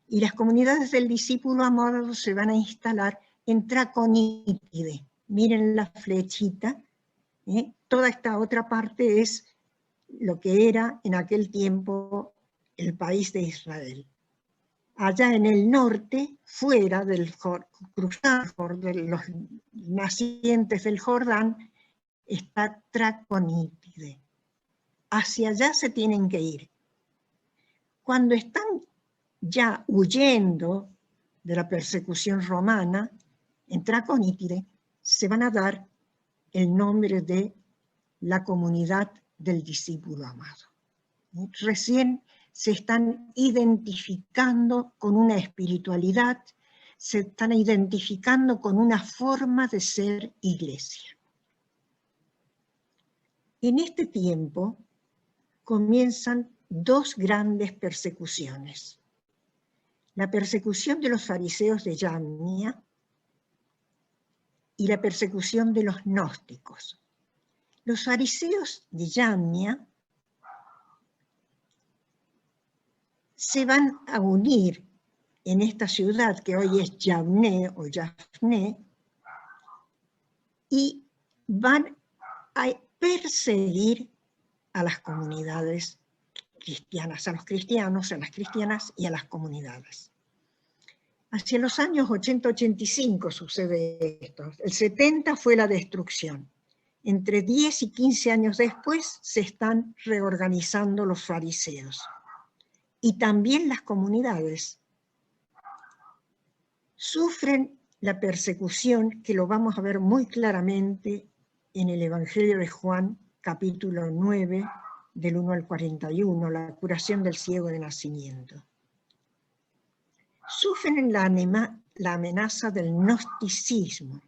Y las comunidades del discípulo amado se van a instalar en Traconítide. Miren la flechita, toda esta otra parte es lo que era en aquel tiempo el país de Israel. Allá en el norte, fuera del cruzado de los nacientes del Jordán, está Traconítide. Hacia allá se tienen que ir. Cuando están ya huyendo de la persecución romana, en Traconítide se van a dar el nombre de la comunidad del discípulo amado. Recién se están identificando con una espiritualidad, se están identificando con una forma de ser iglesia. En este tiempo comienzan dos grandes persecuciones. La persecución de los fariseos de Yamnia y la persecución de los gnósticos. Los fariseos de Yamnia se van a unir en esta ciudad que hoy es Yavne o Yafne y van a perseguir a las comunidades cristianas, a los cristianos, a las cristianas y a las comunidades. Hacia los años 80-85 sucede esto. El 70 fue la destrucción. Entre 10 y 15 años después se están reorganizando los fariseos. Y también las comunidades sufren la persecución, que lo vamos a ver muy claramente en el Evangelio de Juan, capítulo 9, del 1 al 41, la curación del ciego de nacimiento. Sufren la amenaza del gnosticismo.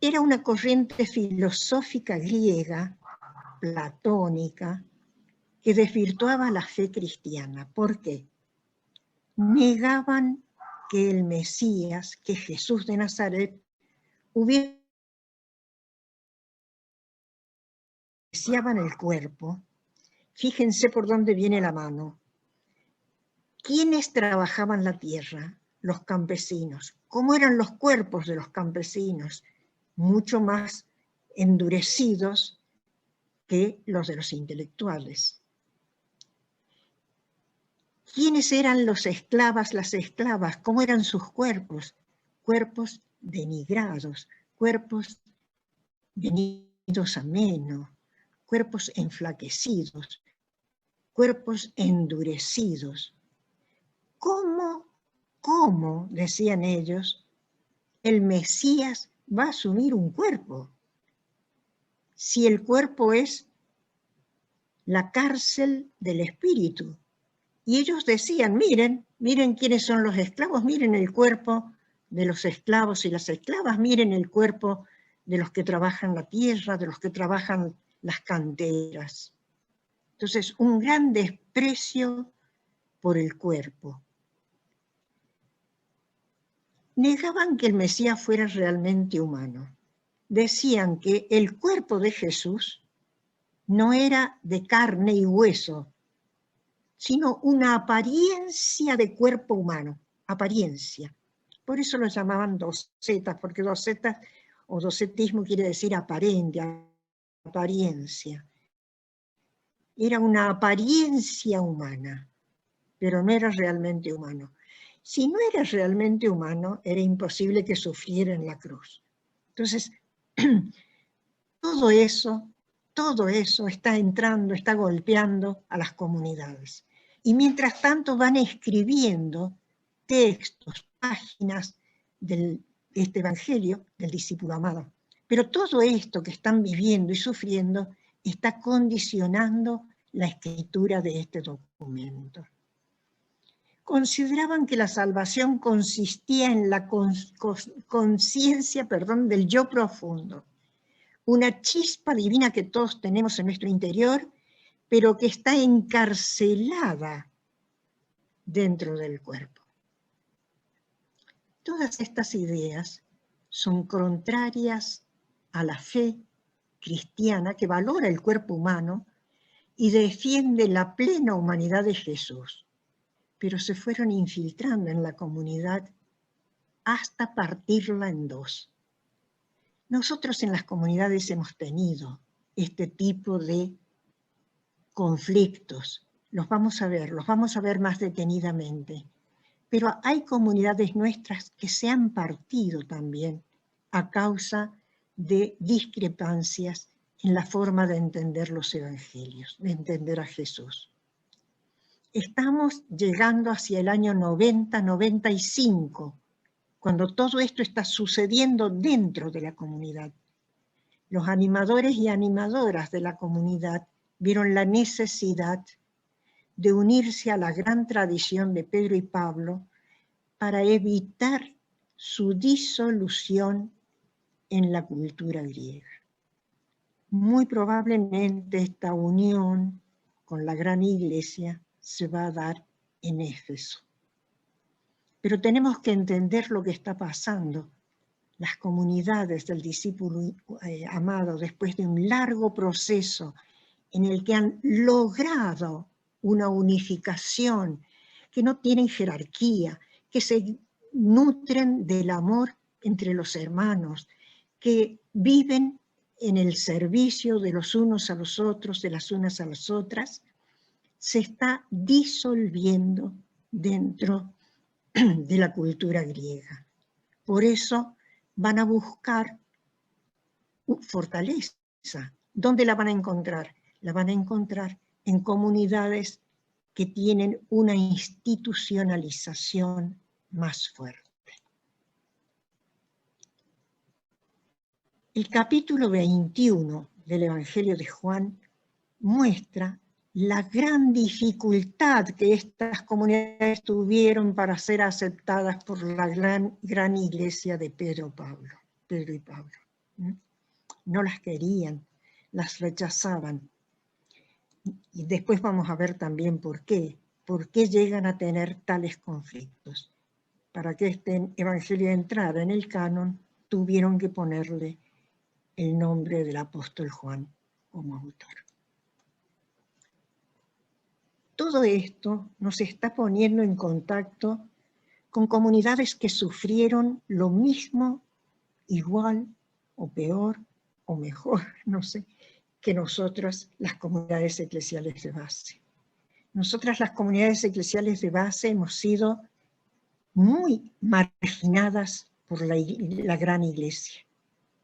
Era una corriente filosófica griega, platónica, que desvirtuaba la fe cristiana. ¿Por qué? Negaban que el Mesías, que Jesús de Nazaret, deseaban el cuerpo. Fíjense por dónde viene la mano. ¿Quiénes trabajaban la tierra? Los campesinos. ¿Cómo eran los cuerpos de los campesinos? Mucho más endurecidos que los de los intelectuales. ¿Quiénes eran los esclavas, las esclavas? ¿Cómo eran sus cuerpos? Cuerpos denigrados, cuerpos venidos a menos, cuerpos enflaquecidos, cuerpos endurecidos. ¿Cómo, decían ellos, el Mesías va a asumir un cuerpo? si el cuerpo es la cárcel del espíritu? Y ellos decían, miren quiénes son los esclavos, miren el cuerpo de los esclavos y las esclavas, miren el cuerpo de los que trabajan la tierra, de los que trabajan las canteras. Entonces, un gran desprecio por el cuerpo. Negaban que el Mesías fuera realmente humano. Decían que el cuerpo de Jesús no era de carne y hueso, sino una apariencia de cuerpo humano, apariencia. Por eso lo llamaban docetas, porque docetas o docetismo quiere decir aparente, apariencia. Era una apariencia humana, pero no era realmente humano. Si no era realmente humano, era imposible que sufriera en la cruz. Entonces, todo eso está entrando, está golpeando a las comunidades. Y mientras tanto van escribiendo textos, páginas de este Evangelio del discípulo amado. Pero todo esto que están viviendo y sufriendo está condicionando la escritura de este documento. Consideraban que la salvación consistía en la conciencia, del yo profundo, una chispa divina que todos tenemos en nuestro interior, pero que está encarcelada dentro del cuerpo. Todas estas ideas son contrarias a la fe cristiana que valora el cuerpo humano y defiende la plena humanidad de Jesús, pero se fueron infiltrando en la comunidad hasta partirla en dos. Nosotros en las comunidades hemos tenido este tipo de conflictos, los vamos a ver más detenidamente, pero hay comunidades nuestras que se han partido también a causa de discrepancias en la forma de entender los evangelios, de entender a Jesús. Estamos llegando hacia el año 90-95, cuando todo esto está sucediendo dentro de la comunidad. Los animadores y animadoras de la comunidad vieron la necesidad de unirse a la gran tradición de Pedro y Pablo para evitar su disolución en la cultura griega. Muy probablemente esta unión con la gran iglesia se va a dar en Éfeso. Pero tenemos que entender lo que está pasando. Las comunidades del discípulo amado, después de un largo proceso en el que han logrado una unificación, que no tienen jerarquía, que se nutren del amor entre los hermanos, que viven en el servicio de los unos a los otros, de las unas a las otras, se está disolviendo dentro de la cultura griega. Por eso van a buscar fortaleza. ¿Dónde la van a encontrar? La van a encontrar en comunidades que tienen una institucionalización más fuerte. El capítulo 21 del Evangelio de Juan muestra la gran dificultad que estas comunidades tuvieron para ser aceptadas por la gran iglesia de Pedro y Pablo. No las querían, las rechazaban. Y después vamos a ver también por qué llegan a tener tales conflictos. Para que este evangelio entrara en el canon, tuvieron que ponerle el nombre del apóstol Juan como autor. Todo esto nos está poniendo en contacto con comunidades que sufrieron lo mismo, igual o peor o mejor, no sé, que nosotras las comunidades eclesiales de base. Nosotras las comunidades eclesiales de base hemos sido muy marginadas por la gran iglesia.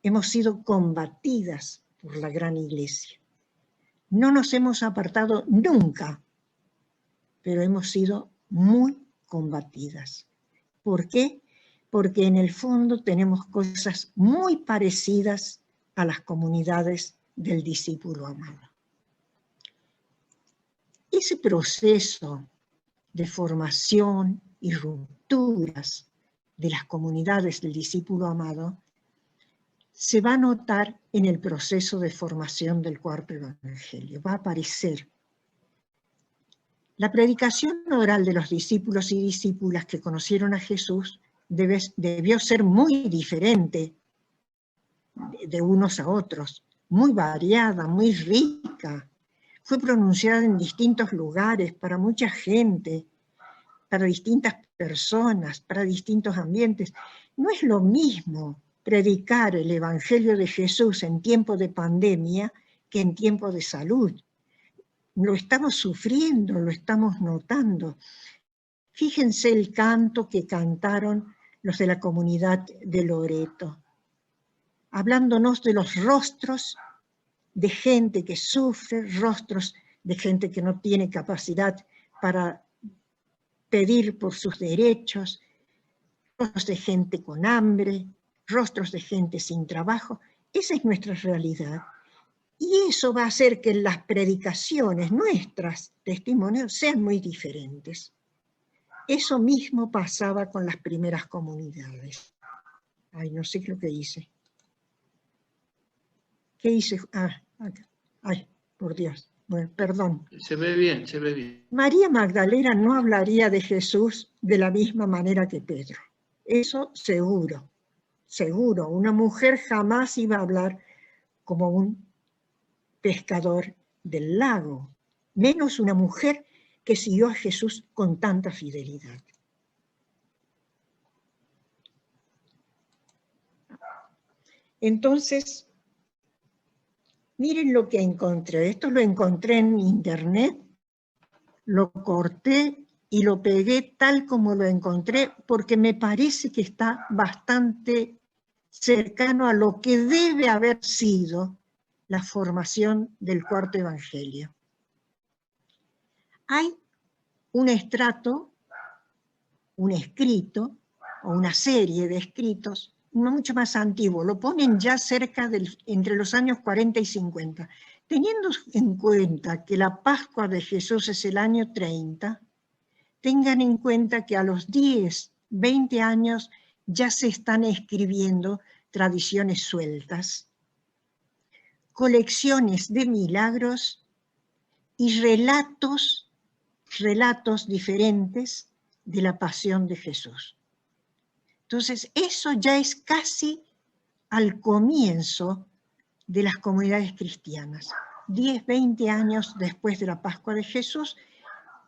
Hemos sido combatidas por la gran iglesia. No nos hemos apartado nunca, pero hemos sido muy combatidas. ¿Por qué? Porque en el fondo tenemos cosas muy parecidas a las comunidades del discípulo amado. Ese proceso de formación y rupturas de las comunidades del discípulo amado se va a notar en el proceso de formación del cuarto evangelio, va a aparecer. La predicación oral de los discípulos y discípulas que conocieron a Jesús debió ser muy diferente de unos a otros, muy variada, muy rica. Fue pronunciada en distintos lugares, para mucha gente, para distintas personas, para distintos ambientes. No es lo mismo predicar el Evangelio de Jesús en tiempo de pandemia que en tiempo de salud. Lo estamos sufriendo, lo estamos notando. Fíjense el canto que cantaron los de la comunidad de Loreto, hablándonos de los rostros de gente que sufre, rostros de gente que no tiene capacidad para pedir por sus derechos, rostros de gente con hambre, rostros de gente sin trabajo. Esa es nuestra realidad. Y eso va a hacer que las predicaciones, nuestras testimonios, sean muy diferentes. Eso mismo pasaba con las primeras comunidades. Ay, no sé lo que hice. ¿Qué hice? Ah, acá. Ay, por Dios. Bueno, perdón. Se ve bien, se ve bien. María Magdalena no hablaría de Jesús de la misma manera que Pedro. Eso seguro, seguro. Una mujer jamás iba a hablar como un pescador del lago, menos una mujer que siguió a Jesús con tanta fidelidad. Entonces, miren lo que encontré. Esto lo encontré en internet, lo corté y lo pegué tal como lo encontré porque me parece que está bastante cercano a lo que debe haber sido la formación del cuarto evangelio. Hay un estrato, un escrito o una serie de escritos no mucho más antiguo, lo ponen ya cerca entre los años 40 y 50. Teniendo en cuenta que la Pascua de Jesús es el año 30, tengan en cuenta que a los 10, 20 años ya se están escribiendo tradiciones sueltas, colecciones de milagros y relatos diferentes de la pasión de Jesús. Entonces, eso ya es casi al comienzo de las comunidades cristianas. 10, 20 años después de la Pascua de Jesús,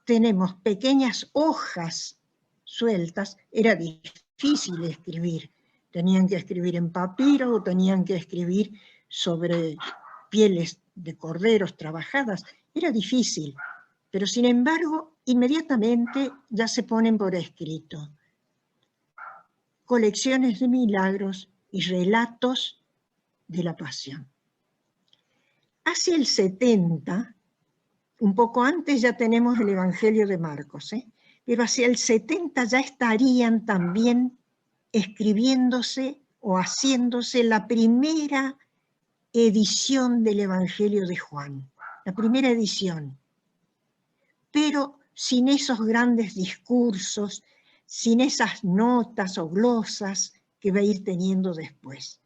tenemos pequeñas hojas sueltas. Era difícil escribir. Tenían que escribir en papiro o tenían que escribir sobre pieles de corderos trabajadas. Era difícil, pero sin embargo, inmediatamente ya se ponen por escrito. Colecciones de milagros y relatos de la pasión. Hacia el 70, un poco antes ya tenemos el Evangelio de Marcos, pero hacia el 70 ya estarían también escribiéndose o haciéndose la primera edición del Evangelio de Juan, la primera edición, pero sin esos grandes discursos, sin esas notas o glosas que va a ir teniendo después.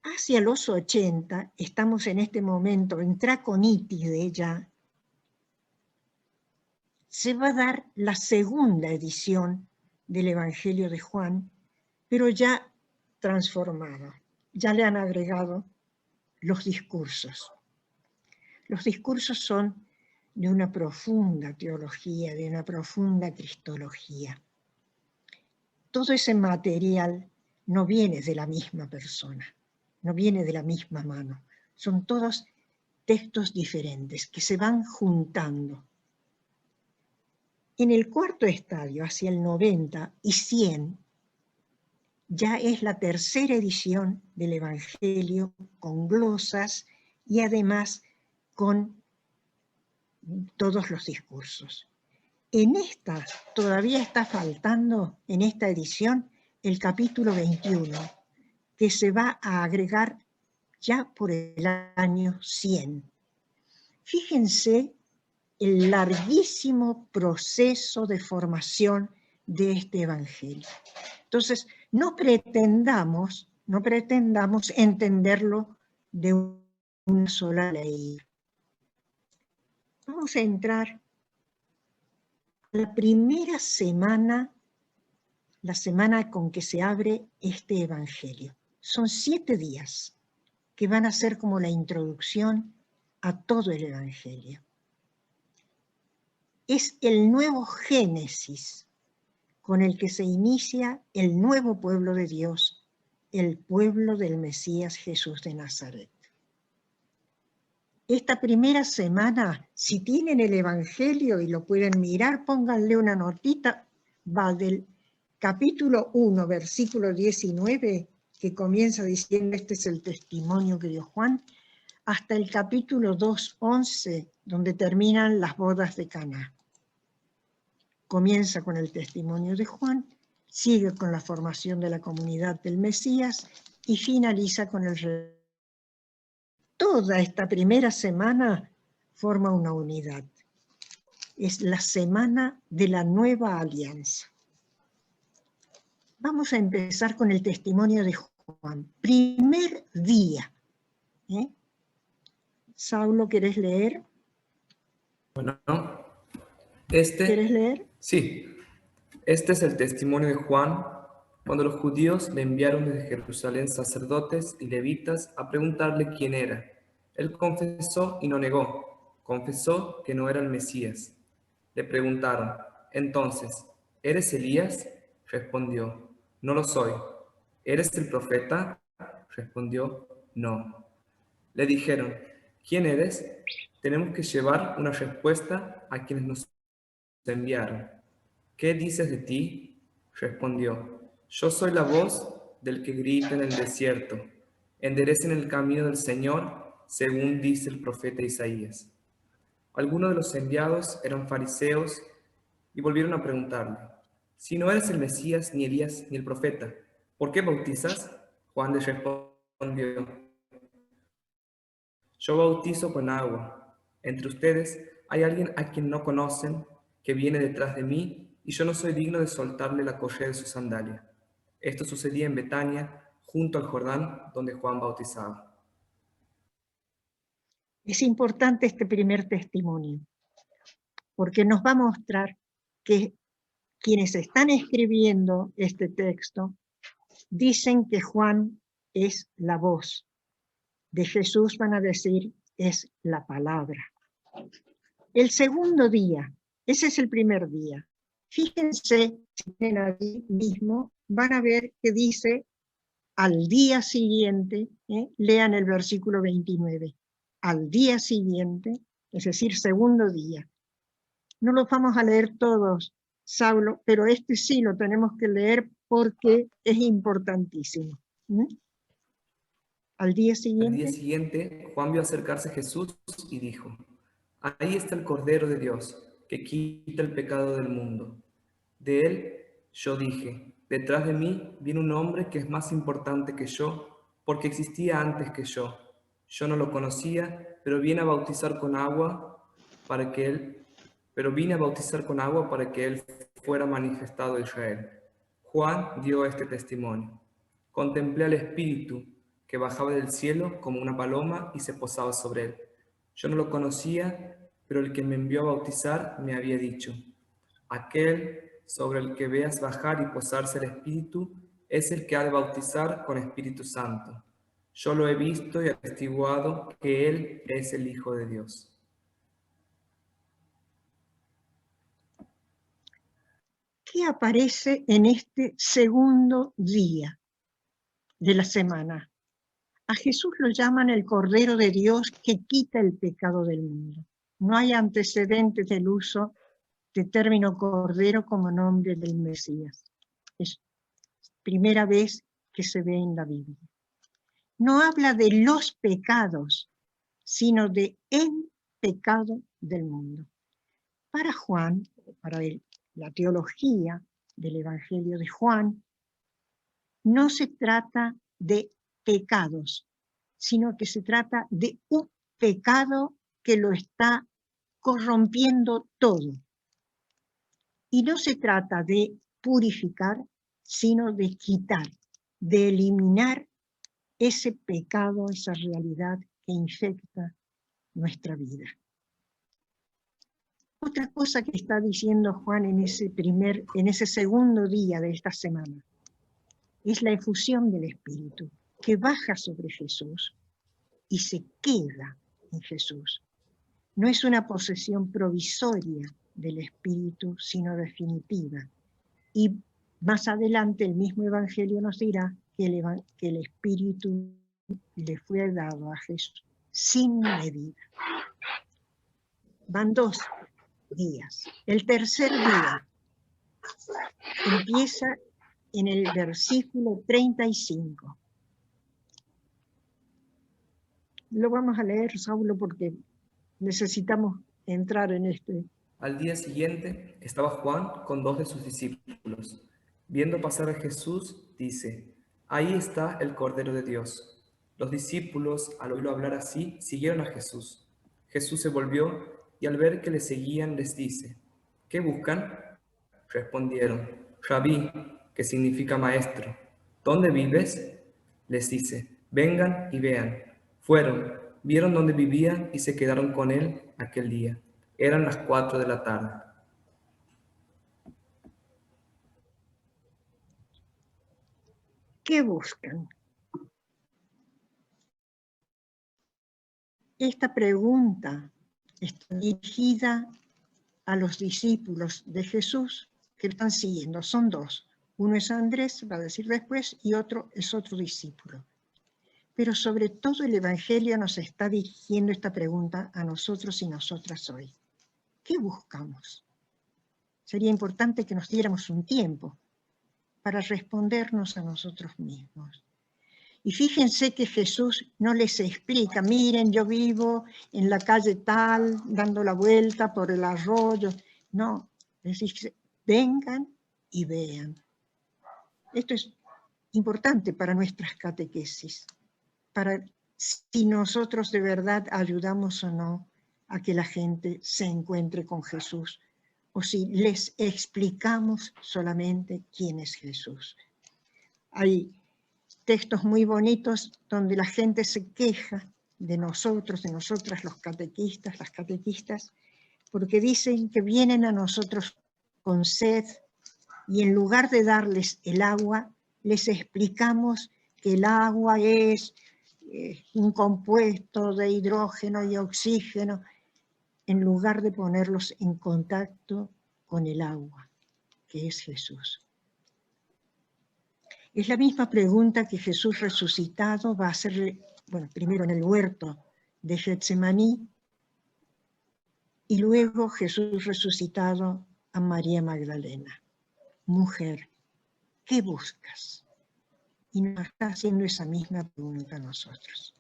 Hacia los 80, estamos en este momento en Traconítide ya, se va a dar la segunda edición del Evangelio de Juan, pero ya transformada. Ya le han agregado los discursos. Los discursos son de una profunda teología, de una profunda cristología. Todo ese material no viene de la misma persona, no viene de la misma mano. Son todos textos diferentes que se van juntando. En el cuarto estadio, hacia el 90 y 100, ya es la tercera edición del Evangelio con glosas y además con todos los discursos. En esta todavía está faltando, en esta edición, el capítulo 21, que se va a agregar ya por el año 100. Fíjense el larguísimo proceso de formación de este evangelio. Entonces, no pretendamos entenderlo de una sola ley. Vamos a entrar a la primera semana, la semana con que se abre este evangelio. Son 7 días que van a ser como la introducción a todo el evangelio. Es el nuevo Génesis con el que se inicia el nuevo pueblo de Dios, el pueblo del Mesías Jesús de Nazaret. Esta primera semana, si tienen el Evangelio y lo pueden mirar, pónganle una notita, va del capítulo 1, versículo 19, que comienza diciendo este es el testimonio que dio Juan, hasta el capítulo 2, 11, donde terminan las bodas de Caná. Comienza con el testimonio de Juan, sigue con la formación de la comunidad del Mesías y finaliza con el... Toda esta primera semana forma una unidad. Es la semana de la nueva alianza. Vamos a empezar con el testimonio de Juan. Primer día. Saulo, ¿querés leer? Bueno, ¿Quieres leer? Sí. Este es el testimonio de Juan, cuando los judíos le enviaron desde Jerusalén sacerdotes y levitas a preguntarle quién era. Él confesó y no negó. Confesó que no era el Mesías. Le preguntaron, entonces, ¿eres Elías? Respondió, no lo soy. ¿Eres el profeta? Respondió, no. Le dijeron, ¿quién eres? Tenemos que llevar una respuesta a quienes nos enviaron. ¿Qué dices de ti? Respondió, yo soy la voz del que grita en el desierto. Enderecen el camino del Señor, según dice el profeta Isaías. Algunos de los enviados eran fariseos y volvieron a preguntarle, si no eres el Mesías, ni Elías, ni el profeta, ¿por qué bautizas? Juan les respondió, yo bautizo con agua. Entre ustedes hay alguien a quien no conocen, que viene detrás de mí, y yo no soy digno de soltarle la correa de su sandalia. Esto sucedía en Betania, junto al Jordán, donde Juan bautizaba. Es importante este primer testimonio, porque nos va a mostrar que quienes están escribiendo este texto dicen que Juan es la voz. De Jesús van a decir es la palabra. El segundo día, ese es el primer día. Fíjense, si tienen ahí mismo, van a ver que dice al día siguiente, lean el versículo 29, al día siguiente, es decir, segundo día. No los vamos a leer todos, Saulo, pero este sí lo tenemos que leer porque es importantísimo. Al día siguiente, Juan vio acercarse a Jesús y dijo, ahí está el Cordero de Dios, que quita el pecado del mundo. De él yo dije, detrás de mí viene un hombre que es más importante que yo, porque existía antes que yo. Yo no lo conocía, pero vine a bautizar con agua para que él fuera manifestado a Israel. Juan dio este testimonio. Contemplé al Espíritu que bajaba del cielo como una paloma y se posaba sobre él. Yo no lo conocía, pero el que me envió a bautizar me había dicho, aquel sobre el que veas bajar y posarse el Espíritu es el que ha de bautizar con Espíritu Santo. Yo lo he visto y atestiguado que él es el Hijo de Dios. ¿Qué aparece en este segundo día de la semana? A Jesús lo llaman el Cordero de Dios que quita el pecado del mundo. No hay antecedentes del uso de término Cordero como nombre del Mesías. Es primera vez que se ve en la Biblia. No habla de los pecados, sino de el pecado del mundo. Para Juan, para la teología del Evangelio de Juan, no se trata de pecados, sino que se trata de un pecado que lo está corrompiendo todo. Y no se trata de purificar, sino de quitar, de eliminar ese pecado, esa realidad que infecta nuestra vida. Otra cosa que está diciendo Juan en ese segundo día de esta semana es la efusión del Espíritu, que baja sobre Jesús y se queda en Jesús. No es una posesión provisoria del Espíritu, sino definitiva. Y más adelante el mismo Evangelio nos dirá que el Espíritu le fue dado a Jesús sin medida. Van 2 días. El tercer día empieza en el versículo 35. Lo vamos a leer, Saulo, porque necesitamos entrar en este. Al día siguiente estaba Juan con 2 de sus discípulos. Viendo pasar a Jesús, dice: «Ahí está el Cordero de Dios». Los discípulos, al oírlo hablar así, siguieron a Jesús. Jesús se volvió y al ver que le seguían les dice: «¿Qué buscan?». Respondieron: «Rabí», que significa maestro. «¿Dónde vives?». Les dice: «Vengan y vean». Fueron, vieron dónde vivía y se quedaron con él aquel día. Eran las 4 de la tarde. ¿Qué buscan? Esta pregunta está dirigida a los discípulos de Jesús que están siguiendo. Son 2. Uno es Andrés, va a decir después, y otro es otro discípulo. Pero sobre todo el Evangelio nos está dirigiendo esta pregunta a nosotros y nosotras hoy. ¿Qué buscamos? Sería importante que nos diéramos un tiempo para respondernos a nosotros mismos. Y fíjense que Jesús no les explica: miren, yo vivo en la calle tal, dando la vuelta por el arroyo. No, les dice: vengan y vean. Esto es importante para nuestras catequesis, para si nosotros de verdad ayudamos o no a que la gente se encuentre con Jesús, o si les explicamos solamente quién es Jesús. Hay textos muy bonitos donde la gente se queja de nosotros, de nosotras, los catequistas, las catequistas, porque dicen que vienen a nosotros con sed y en lugar de darles el agua, les explicamos que el agua es un compuesto de hidrógeno y oxígeno, en lugar de ponerlos en contacto con el agua, que es Jesús. Es la misma pregunta que Jesús resucitado va a hacer, bueno, primero en el huerto de Getsemaní, y luego Jesús resucitado a María Magdalena. Mujer, ¿qué buscas? Y nos está haciendo esa misma pregunta a nosotros.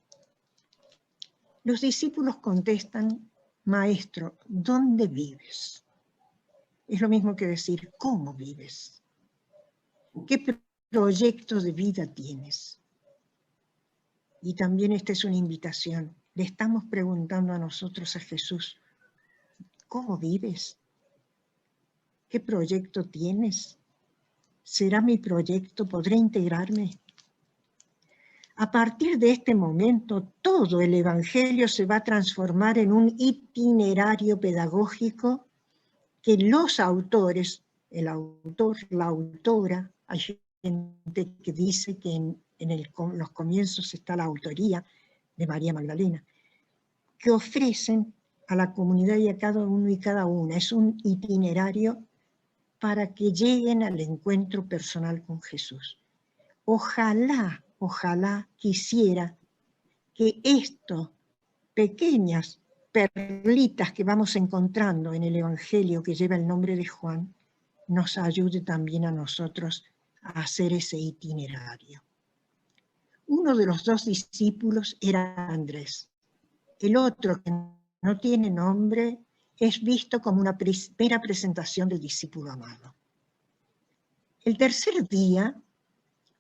Los discípulos contestan: Maestro, ¿dónde vives? Es lo mismo que decir: ¿cómo vives? ¿Qué proyecto de vida tienes? Y también esta es una invitación. Le estamos preguntando a nosotros, a Jesús: ¿cómo vives? ¿Qué proyecto tienes? ¿Será mi proyecto? ¿Podré integrarme? A partir de este momento, todo el Evangelio se va a transformar en un itinerario pedagógico que los autores, el autor, la autora, hay gente que dice que en los comienzos está la autoría de María Magdalena, que ofrecen a la comunidad y a cada uno y cada una. Es un itinerario para que lleguen al encuentro personal con Jesús. Ojalá quisiera que estas pequeñas perlitas que vamos encontrando en el Evangelio que lleva el nombre de Juan, nos ayude también a nosotros a hacer ese itinerario. Uno de los 2 discípulos era Andrés. El otro, que no tiene nombre, es visto como una primera presentación del discípulo amado. El tercer día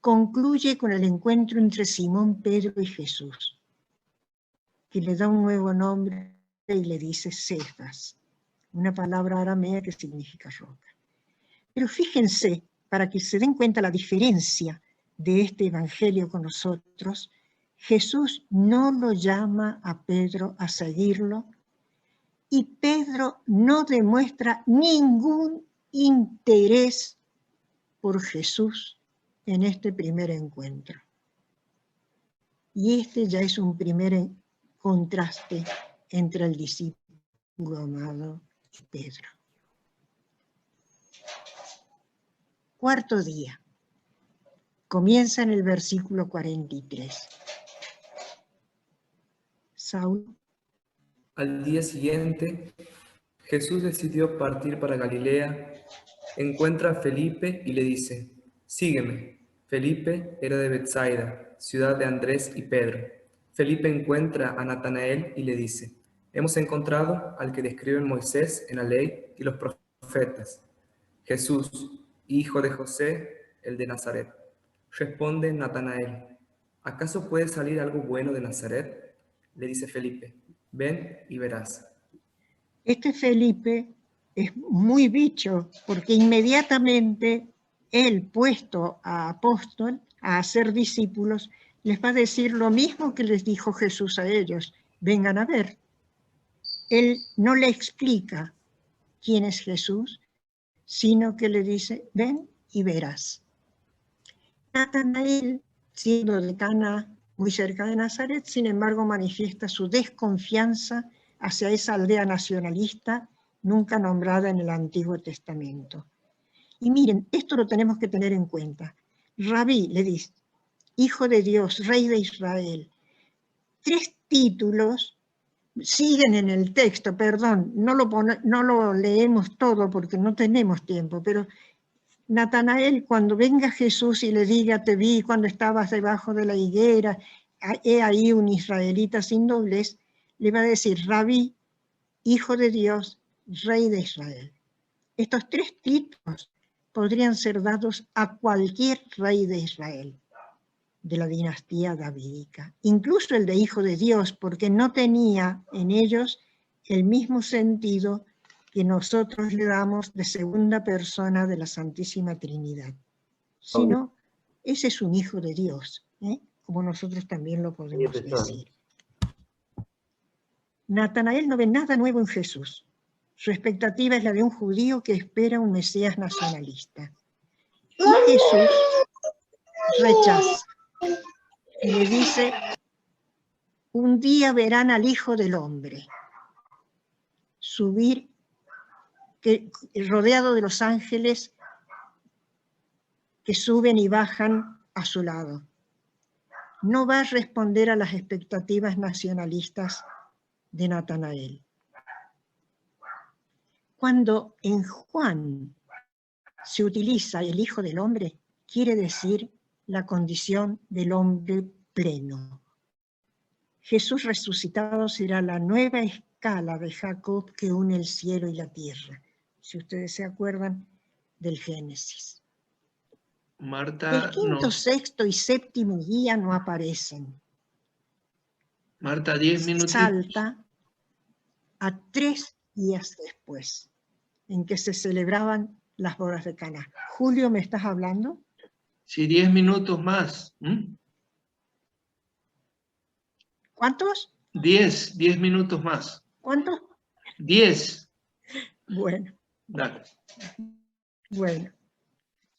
concluye con el encuentro entre Simón, Pedro y Jesús. que le da un nuevo nombre y le dice Cefas, una palabra aramea que significa roca. Pero fíjense, para que se den cuenta la diferencia de este evangelio con nosotros, Jesús no lo llama a Pedro a seguirlo y Pedro no demuestra ningún interés por Jesús en este primer encuentro. Y este ya es un primer contraste entre el discípulo amado y Pedro. Cuarto día. Comienza en el versículo 43. Saúl. Al día siguiente, Jesús decidió partir para Galilea, encuentra a Felipe y le dice, sígueme. Felipe era de Betsaida, ciudad de Andrés y Pedro. Felipe encuentra a Natanael y le dice, hemos encontrado al que describen Moisés en la ley y los profetas, Jesús, hijo de José, el de Nazaret. Responde Natanael, ¿acaso puede salir algo bueno de Nazaret? Le dice Felipe, ven y verás. Este Felipe es muy bicho, porque inmediatamente él, puesto a apóstol, a hacer discípulos, les va a decir lo mismo que les dijo Jesús a ellos, vengan a ver. Él no le explica quién es Jesús, sino que le dice, ven y verás. Natanael, siendo de Cana, muy cerca de Nazaret, sin embargo manifiesta su desconfianza hacia esa aldea nacionalista nunca nombrada en el Antiguo Testamento. Y miren, esto lo tenemos que tener en cuenta. Rabí le dice, Hijo de Dios, Rey de Israel. 3 títulos siguen en el texto, perdón, no lo leemos todo porque no tenemos tiempo, pero Natanael, cuando venga Jesús y le diga, te vi cuando estabas debajo de la higuera, he ahí un israelita sin doblez, le va a decir, Rabí, Hijo de Dios, Rey de Israel. Estos 3 títulos podrían ser dados a cualquier rey de Israel, de la dinastía davídica, incluso el de Hijo de Dios, porque no tenía en ellos el mismo sentido que nosotros le damos de segunda persona de la Santísima Trinidad, sino ese es un Hijo de Dios, como nosotros también lo podemos decir. Natanael no ve nada nuevo en Jesús. Su expectativa es la de un judío que espera un Mesías nacionalista. Y Jesús rechaza. Y le dice, un día verán al Hijo del Hombre subir, rodeado de los ángeles que suben y bajan a su lado. No va a responder a las expectativas nacionalistas de Natanael. Cuando en Juan se utiliza el Hijo del Hombre, quiere decir la condición del hombre pleno. Jesús resucitado será la nueva escala de Jacob que une el cielo y la tierra, si ustedes se acuerdan del Génesis. Marta, El quinto, sexto y séptimo día no aparecen. Marta, 10 minutos. Salta a 3 días después, en que se celebraban las bodas de Caná. Julio, ¿me estás hablando? Sí, 10 minutos más. ¿Cuántos? 10 minutos más. ¿Cuántos? 10. Bueno. Dale. Bueno.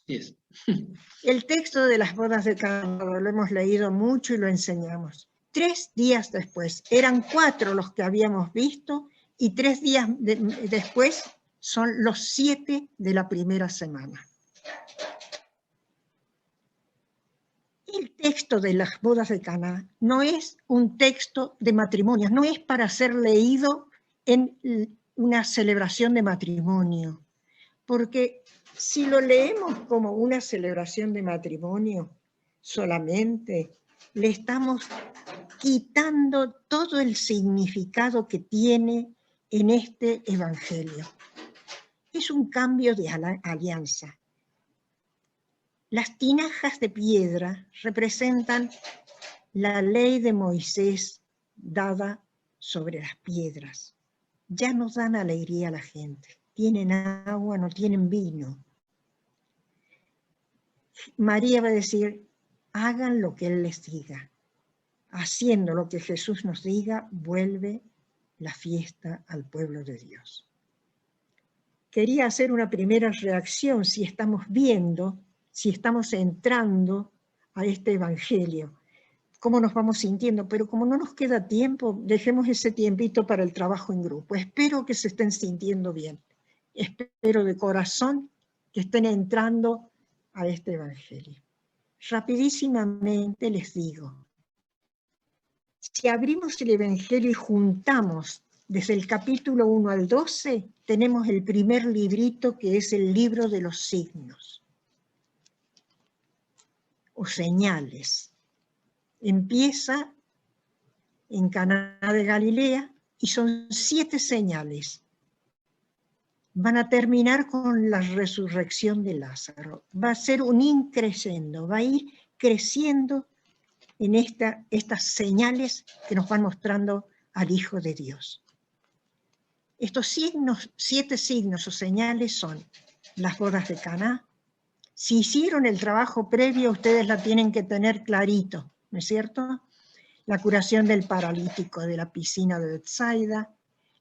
10. El texto de las bodas de Caná lo hemos leído mucho y lo enseñamos. 3 días después, eran 4 los que habíamos visto y 3 días después son los 7 de la primera semana. El texto de las bodas de Caná no es un texto de matrimonios, no es para ser leído en una celebración de matrimonio, porque si lo leemos como una celebración de matrimonio solamente, le estamos quitando todo el significado que tiene en este evangelio. Es un cambio de alianza. Las tinajas de piedra representan la ley de Moisés dada sobre las piedras. Ya no dan alegría a la gente. Tienen agua, no tienen vino. María va a decir, hagan lo que Él les diga. Haciendo lo que Jesús nos diga, vuelve la fiesta al pueblo de Dios. Quería hacer una primera reacción si estamos viendo, si estamos entrando a este evangelio, cómo nos vamos sintiendo, pero como no nos queda tiempo, dejemos ese tiempito para el trabajo en grupo. Espero que se estén sintiendo bien. Espero de corazón que estén entrando a este evangelio. Rapidísimamente les digo, si abrimos el evangelio y juntamos desde el capítulo 1 al 12, tenemos el primer librito que es el libro de los signos o señales. Empieza en Caná de Galilea y son 7 señales. Van a terminar con la resurrección de Lázaro. Va a ser un increciendo, va a ir creciendo en estas señales que nos van mostrando al Hijo de Dios. Estos 7 signos o señales son las bodas de Caná. Si hicieron el trabajo previo, ustedes la tienen que tener clarito, ¿no es cierto? La curación del paralítico de la piscina de Betsaida,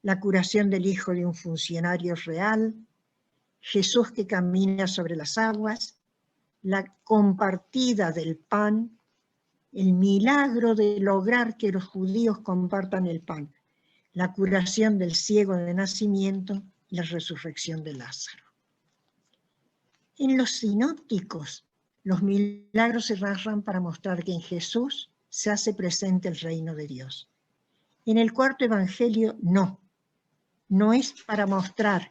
la curación del hijo de un funcionario real, Jesús que camina sobre las aguas, la compartida del pan, el milagro de lograr que los judíos compartan el pan, la curación del ciego de nacimiento y la resurrección de Lázaro. En los sinópticos, los milagros se narran para mostrar que en Jesús se hace presente el reino de Dios. En el cuarto evangelio, no es para mostrar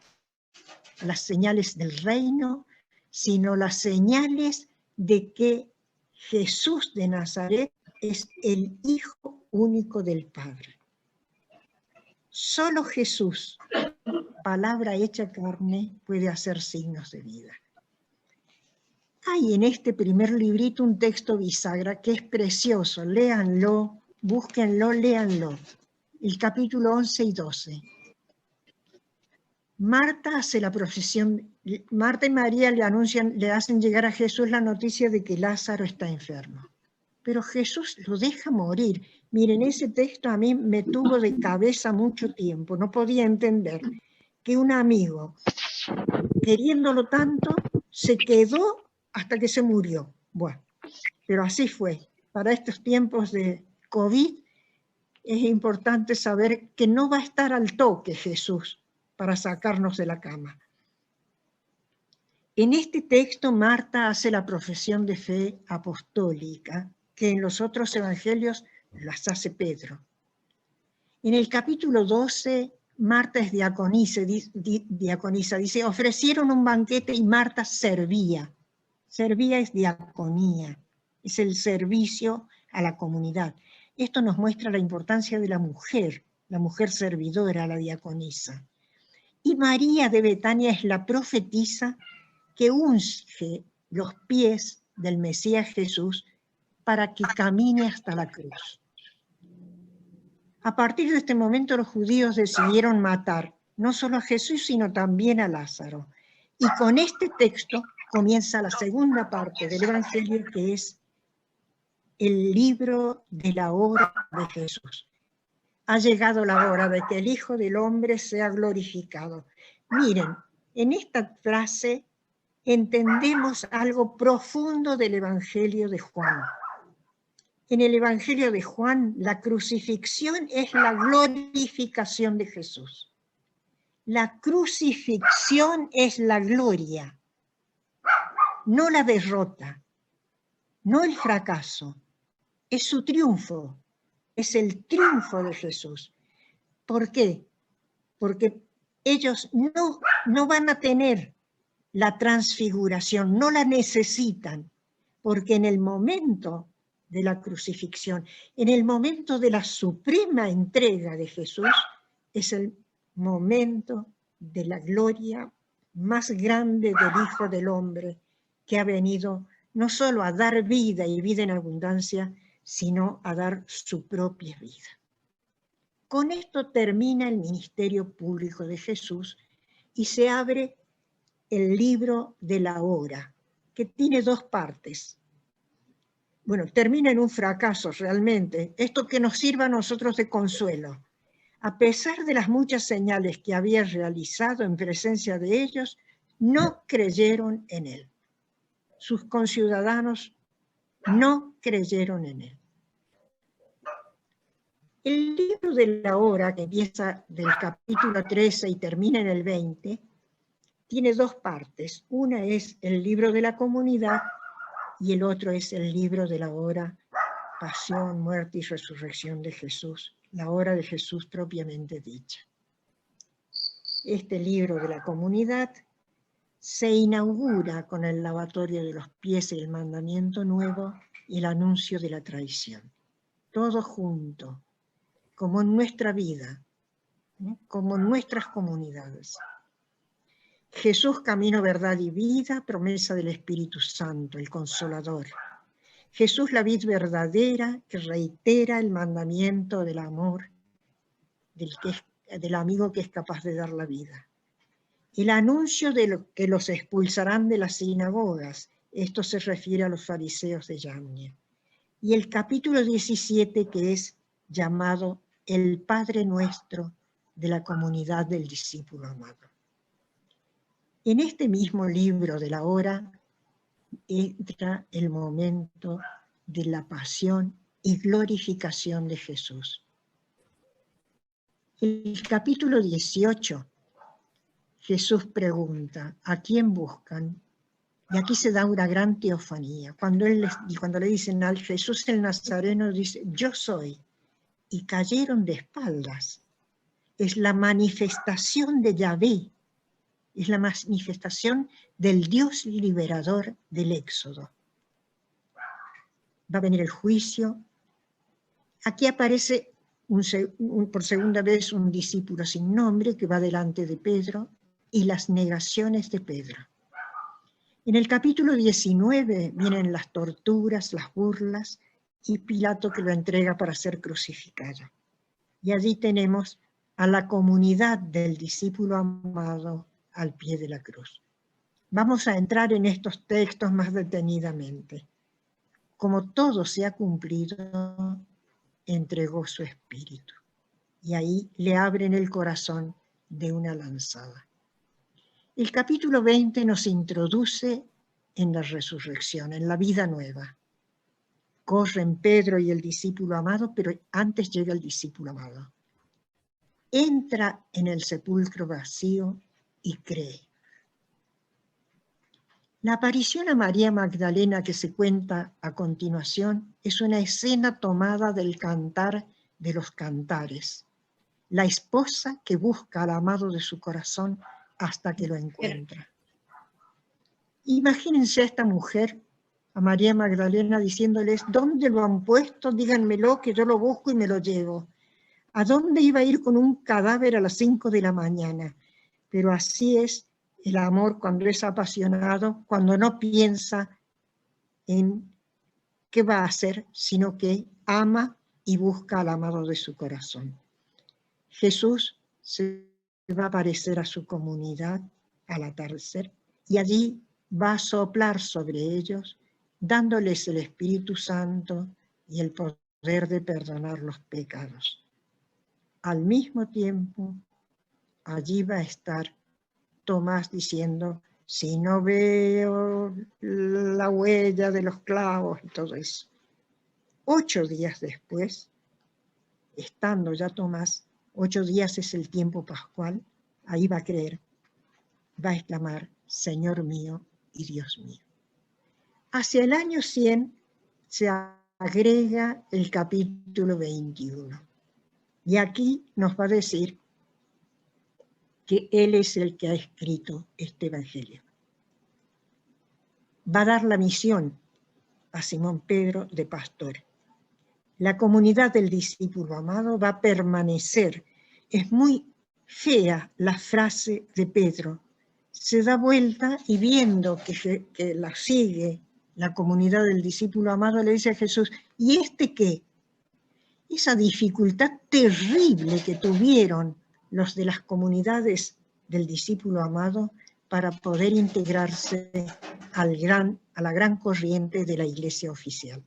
las señales del reino, sino las señales de que Jesús de Nazaret es el Hijo único del Padre. Solo Jesús, palabra hecha carne, puede hacer signos de vida. Hay en este primer librito un texto bisagra que es precioso, léanlo, búsquenlo, léanlo. El capítulo 11 y 12. Marta hace la profesión, Marta y María le hacen llegar a Jesús la noticia de que Lázaro está enfermo. Pero Jesús lo deja morir. Miren, ese texto a mí me tuvo de cabeza mucho tiempo. No podía entender que un amigo, queriéndolo tanto, se quedó hasta que se murió. Bueno, pero así fue. Para estos tiempos de COVID es importante saber que no va a estar al toque Jesús para sacarnos de la cama. En este texto Marta hace la profesión de fe apostólica que en los otros evangelios las hace Pedro. En el capítulo 12 Marta es diaconisa, dice, ofrecieron un banquete y Marta servía. Servía es diaconía, es el servicio a la comunidad. Esto nos muestra la importancia de la mujer servidora, la diaconisa. Y María de Betania es la profetisa que unge los pies del Mesías Jesús para que camine hasta la cruz. A partir de este momento los judíos decidieron matar no solo a Jesús, sino también a Lázaro. Y con este texto comienza la segunda parte del Evangelio, que es el libro de la obra de Jesús. Ha llegado la hora de que el Hijo del Hombre sea glorificado. Miren, en esta frase entendemos algo profundo del Evangelio de Juan. En el Evangelio de Juan, la crucifixión es la glorificación de Jesús. La crucifixión es la gloria, no la derrota, no el fracaso, es su triunfo, es el triunfo de Jesús. ¿Por qué? Porque ellos no van a tener la transfiguración, no la necesitan, porque en el momento de la crucifixión, en el momento de la suprema entrega de Jesús, es el momento de la gloria más grande del Hijo del Hombre, que ha venido no solo a dar vida y vida en abundancia, sino a dar su propia vida. Con esto termina el ministerio público de Jesús y se abre el libro de la hora, que tiene dos partes. Bueno, termina en un fracaso realmente. Esto que nos sirva a nosotros de consuelo. A pesar de las muchas señales que había realizado en presencia de ellos, no creyeron en él. Sus conciudadanos no creyeron en él. El libro de la hora, que empieza del capítulo 13 y termina en el 20, tiene dos partes. Una es el libro de la comunidad y el otro es el libro de la hora, pasión, muerte y resurrección de Jesús, la hora de Jesús propiamente dicha. Este libro de la comunidad se inaugura con el lavatorio de los pies y el mandamiento nuevo y el anuncio de la traición. Todo junto, como en nuestra vida, como en nuestras comunidades. Jesús, camino, verdad y vida, promesa del Espíritu Santo, el Consolador. Jesús, la vid verdadera, que reitera el mandamiento del amor del amigo que es capaz de dar la vida. El anuncio de que los expulsarán de las sinagogas, esto se refiere a los fariseos de Yamnia. Y el capítulo 17, que es llamado el Padre Nuestro de la comunidad del discípulo amado. En este mismo libro de la hora entra el momento de la pasión y glorificación de Jesús. El capítulo 18, Jesús pregunta, ¿a quién buscan? Y aquí se da una gran teofanía. Cuando le dicen al Jesús el Nazareno, dice, yo soy. Y cayeron de espaldas. Es la manifestación de Yahvé. Es la manifestación del Dios liberador del Éxodo. Va a venir el juicio. Aquí aparece por segunda vez un discípulo sin nombre que va delante de Pedro y las negaciones de Pedro. En el capítulo 19 vienen las torturas, las burlas y Pilato que lo entrega para ser crucificado. Y allí tenemos a la comunidad del discípulo amado al pie de la cruz. Vamos a entrar en estos textos más detenidamente. Como todo se ha cumplido, entregó su espíritu. Y ahí le abren el corazón de una lanzada. El capítulo 20 nos introduce en la resurrección, en la vida nueva. Corren Pedro y el discípulo amado, pero antes llega el discípulo amado. Entra en el sepulcro vacío y cree. La aparición a María Magdalena que se cuenta a continuación es una escena tomada del Cantar de los Cantares. La esposa que busca al amado de su corazón hasta que lo encuentra. Imagínense a esta mujer, a María Magdalena, diciéndoles, ¿dónde lo han puesto? Díganmelo que yo lo busco y me lo llevo. ¿A dónde iba a ir con un cadáver a las 5 de la mañana? Pero así es el amor cuando es apasionado, cuando no piensa en qué va a hacer, sino que ama y busca al amado de su corazón. Jesús se va a aparecer a su comunidad al atardecer y allí va a soplar sobre ellos, dándoles el Espíritu Santo y el poder de perdonar los pecados. Al mismo tiempo, allí va a estar Tomás diciendo, si no veo la huella de los clavos y todo eso. 8 días después, estando ya Tomás, 8 días es el tiempo pascual, ahí va a creer, va a exclamar, Señor mío y Dios mío. Hacia el año 100 se agrega el capítulo 21. Y aquí nos va a decir que Él es el que ha escrito este Evangelio. Va a dar la misión a Simón Pedro de pastor. La comunidad del discípulo amado va a permanecer. Es muy fea la frase de Pedro. Se da vuelta y viendo que la sigue la comunidad del discípulo amado, le dice a Jesús, ¿y este qué? esa dificultad terrible que tuvieron los de las comunidades del discípulo amado para poder integrarse a la gran corriente de la Iglesia oficial.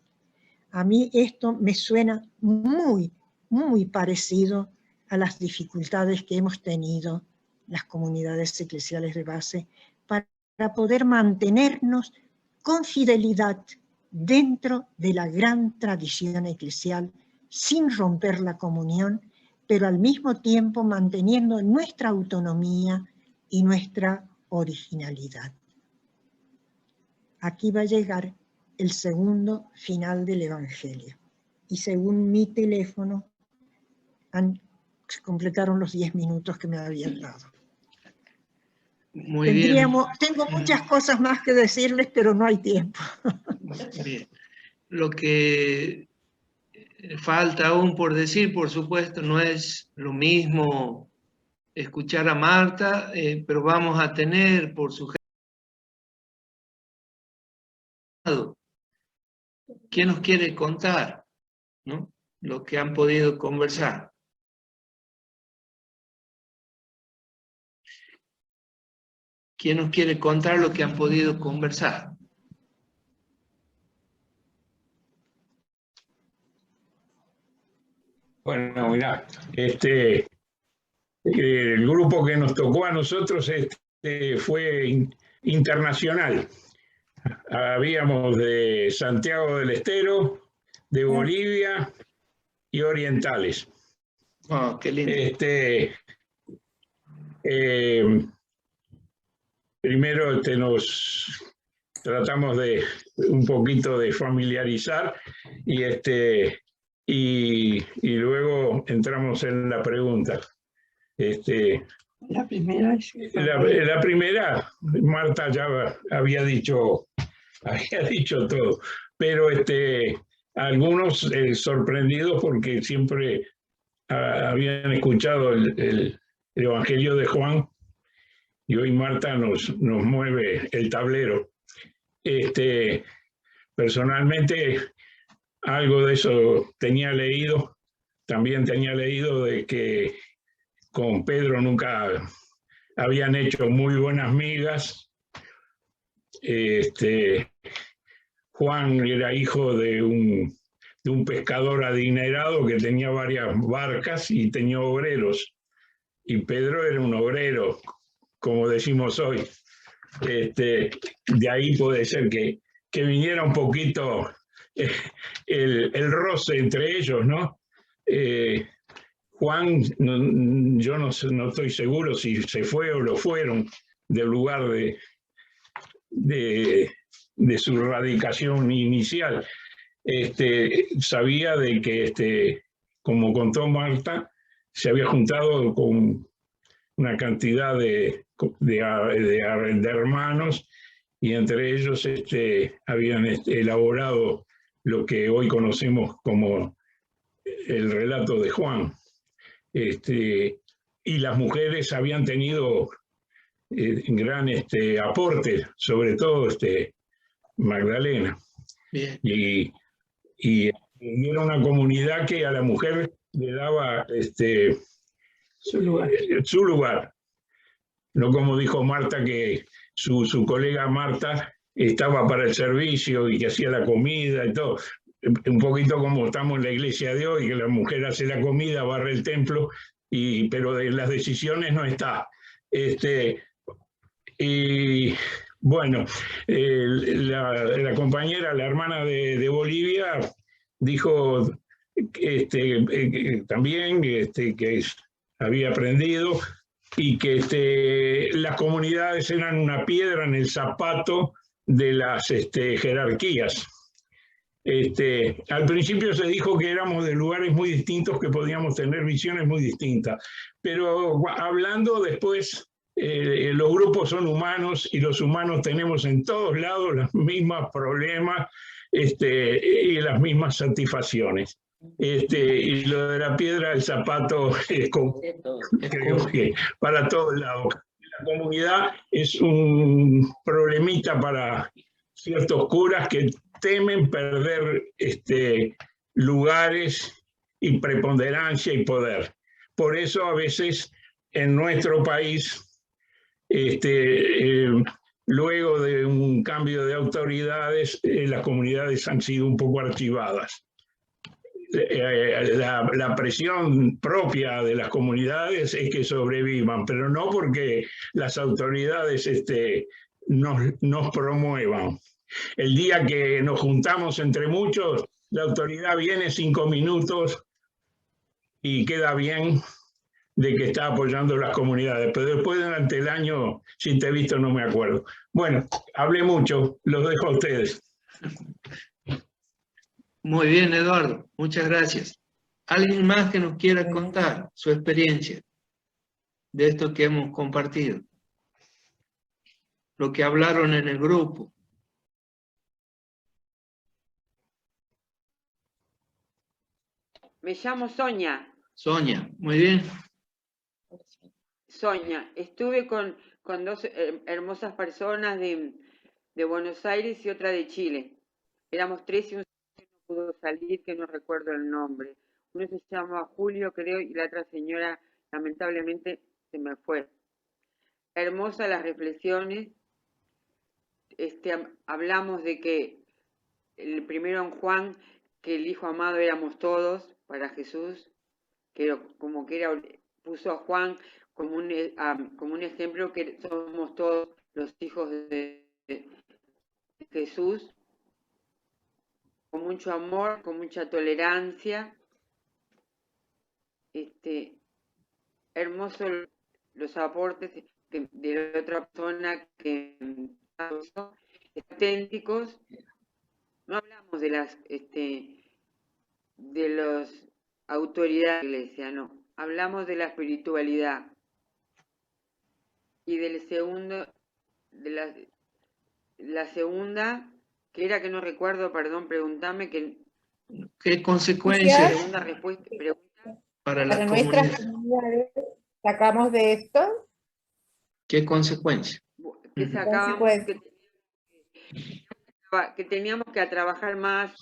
A mí esto me suena muy, muy parecido a las dificultades que hemos tenido las comunidades eclesiales de base para poder mantenernos con fidelidad dentro de la gran tradición eclesial, sin romper la comunión, pero al mismo tiempo manteniendo nuestra autonomía y nuestra originalidad. Aquí va a llegar el segundo final del Evangelio. Y según mi teléfono, se completaron los 10 minutos que me habían dado. Muy bien. Tengo muchas cosas más que decirles, pero no hay tiempo. Bien. Lo que falta aún por decir, por supuesto, no es lo mismo escuchar a Marta, pero vamos a tener por su ¿quién nos quiere contar, ¿no?, lo que han podido conversar? ¿Quién nos quiere contar lo que han podido conversar? Bueno, mirá, el grupo que nos tocó a nosotros fue internacional. Habíamos de Santiago del Estero, de Bolivia y orientales. Oh, qué lindo. Primero nos tratamos de un poquito de familiarizar y luego entramos en la pregunta. La primera, Marta ya había dicho todo, pero algunos sorprendidos porque siempre habían escuchado el Evangelio de Juan, y hoy Marta nos mueve el tablero. Personalmente, algo de eso tenía leído. También tenía leído de que con Pedro nunca habían hecho muy buenas migas. Juan era hijo de un pescador adinerado que tenía varias barcas y tenía obreros. Y Pedro era un obrero, como decimos hoy. De ahí puede ser que viniera un poquito el roce entre ellos, ¿no? Juan, yo no estoy seguro si se fue o lo fueron del lugar de su radicación inicial. Sabía de que, como contó Marta, se había juntado con una cantidad de hermanos, y entre ellos habían elaborado lo que hoy conocemos como el relato de Juan. Y las mujeres habían tenido gran aporte, sobre todo Magdalena. Bien. Y era una comunidad que a la mujer le daba su lugar. No como dijo Marta, que su colega Marta estaba para el servicio y que hacía la comida y todo. Un poquito como estamos en la iglesia de hoy, que la mujer hace la comida, barre el templo, pero de las decisiones no está. Y bueno, la compañera, la hermana de Bolivia, dijo también que había aprendido y que las comunidades eran una piedra en el zapato de las jerarquías. Al principio se dijo que éramos de lugares muy distintos, que podíamos tener visiones muy distintas, pero hablando después, los grupos son humanos y los humanos tenemos en todos lados los mismos problemas y las mismas satisfacciones. Y lo de la piedra del zapato creo que para todos lados. La comunidad es un problemita para ciertos curas que temen perder lugares y preponderancia y poder. Por eso a veces en nuestro país, luego de un cambio de autoridades, las comunidades han sido un poco archivadas. La presión propia de las comunidades es que sobrevivan, pero no porque las autoridades nos promuevan. El día que nos juntamos entre muchos, la autoridad viene 5 minutos y queda bien de que está apoyando las comunidades, pero después durante el año, si te he visto, no me acuerdo. Bueno, hablé mucho, los dejo a ustedes. Muy bien, Eduardo, muchas gracias. ¿Alguien más que nos quiera contar su experiencia de esto que hemos compartido? Lo que hablaron en el grupo. Me llamo Sonia. Sonia, muy bien. Sonia, estuve con dos hermosas personas de Buenos Aires y otra de Chile. Éramos 3 y un no pudo salir, que no recuerdo el nombre. Uno se llama Julio, creo, y la otra señora, lamentablemente, se me fue. Hermosas las reflexiones. Hablamos de que el primero en Juan, que el Hijo amado éramos todos para Jesús, que como que era, puso a Juan como un ejemplo, que somos todos los hijos de Jesús, con mucho amor, con mucha tolerancia. Hermosos los aportes de la otra persona, que auténticos. No hablamos de las de las autoridades de la iglesia, no. Hablamos de la espiritualidad. Y del segundo, de la segunda, que era que no recuerdo, perdón, pregúntame que... ¿Qué consecuencias? Segunda respuesta, pregunta. Para nuestras comunidades sacamos de esto. ¿Qué consecuencias? Que sacábamos que teníamos que trabajar más,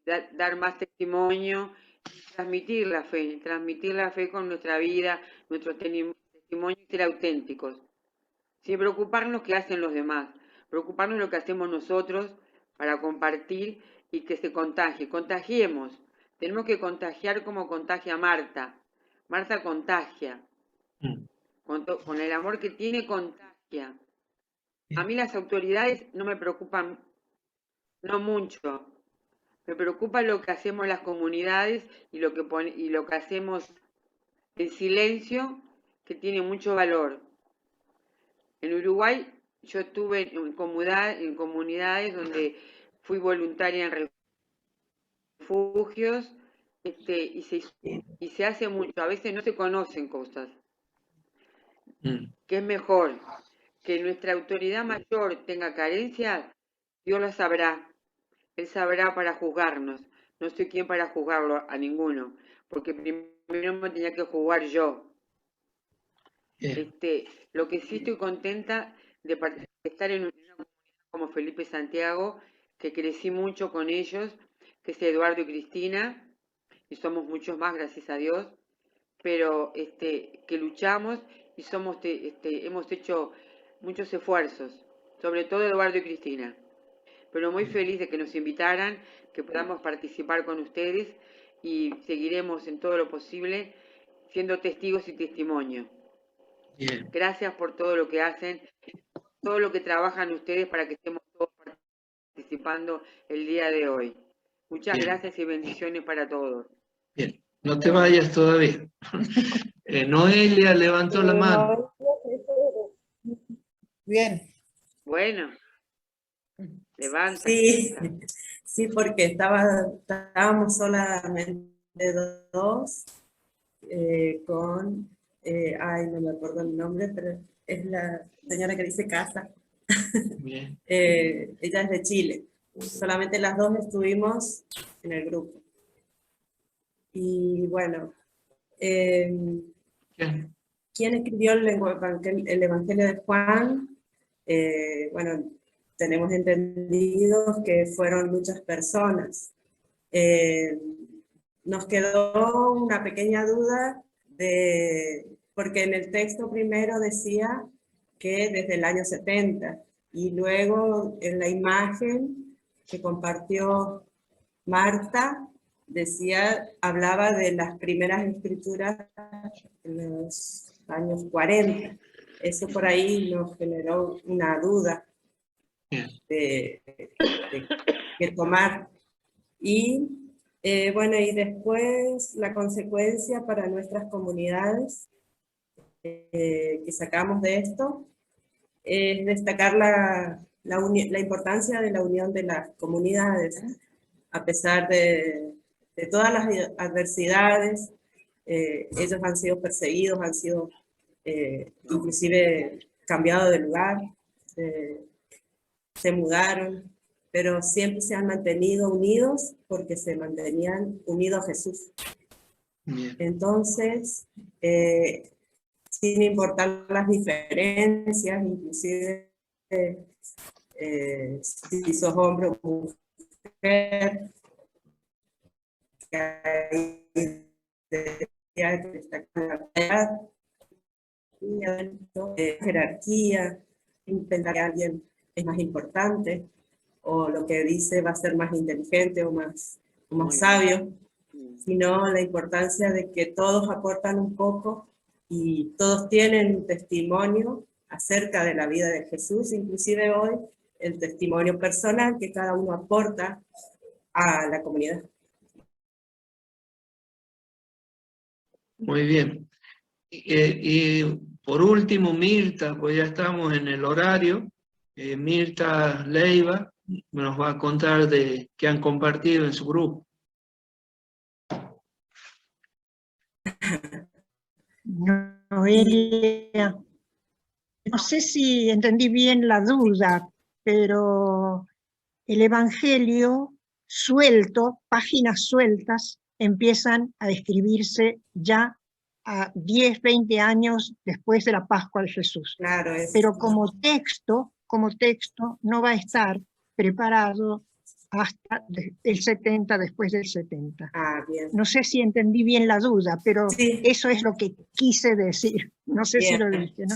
dar más testimonio, transmitir la fe con nuestra vida, nuestro testimonio, y ser auténticos. Sin preocuparnos qué hacen los demás, preocuparnos lo que hacemos nosotros para compartir y que se contagie. Contagiemos. Tenemos que contagiar como contagia Marta. Marta contagia. Con el amor que tiene, contagia. A mí las autoridades no me preocupan, no mucho. Me preocupa lo que hacemos las comunidades y lo que hacemos en silencio, que tiene mucho valor. En Uruguay yo estuve en comunidades donde fui voluntaria en refugios, y se hace mucho. A veces no se conocen cosas. ¿Qué es mejor? Que nuestra autoridad mayor tenga carencias, Dios lo sabrá. Él sabrá para juzgarnos. No soy quien para juzgarlo a ninguno, porque primero me tenía que juzgar yo. Lo que sí estoy contenta de estar en una comunidad como Felipe Santiago, que crecí mucho con ellos, que es Eduardo y Cristina, y somos muchos más, gracias a Dios, pero que luchamos y hemos hecho muchos esfuerzos, sobre todo Eduardo y Cristina. Pero muy feliz de que nos invitaran, que podamos participar con ustedes, y seguiremos en todo lo posible siendo testigos y testimonio. Bien. Gracias por todo lo que hacen, todo lo que trabajan ustedes para que estemos todos participando el día de hoy. Muchas gracias y bendiciones para todos. Bien, no te vayas todavía. Noelia levantó la mano. Bien. Bueno. Levanta. Sí, porque estábamos solamente dos con, no me acuerdo el nombre, pero es la señora que dice Casa. Bien. Ella es de Chile. Solamente las dos estuvimos en el grupo. Y bueno, ¿quién escribió el Evangelio de Juan? Bueno, tenemos entendido que fueron muchas personas. nos quedó una pequeña duda porque en el texto primero decía que desde el año 70, y luego en la imagen que compartió Marta, hablaba de las primeras escrituras en los años 40. Eso por ahí nos generó una duda de tomar. Y bueno, y después la consecuencia para nuestras comunidades que sacamos de esto es destacar la importancia de la unión de las comunidades, a pesar de todas las adversidades. Ellos han sido perseguidos, han sido inclusive cambiados de lugar, se mudaron, pero siempre se han mantenido unidos porque se mantenían unidos a Jesús. Bien. Entonces, sin importar las diferencias, inclusive si sos hombre o mujer, que hay jerarquía, pensar que alguien es más importante, o lo que dice va a ser más inteligente o más sabio, sino la importancia de que todos aportan un poco y todos tienen un testimonio acerca de la vida de Jesús, inclusive hoy el testimonio personal que cada uno aporta a la comunidad. Muy bien. Y por último, Mirta, pues ya estamos en el horario. Mirta Leiva nos va a contar de qué han compartido en su grupo. Noelia, no sé si entendí bien la duda, pero el Evangelio suelto, páginas sueltas, empiezan a escribirse ya a 10, 20 años después de la Pascua de Jesús. Claro, pero como texto no va a estar preparado hasta el 70, después del 70. Bien. No sé si entendí bien la duda, pero sí, eso es lo que quise decir. No sé si lo dije, ¿no?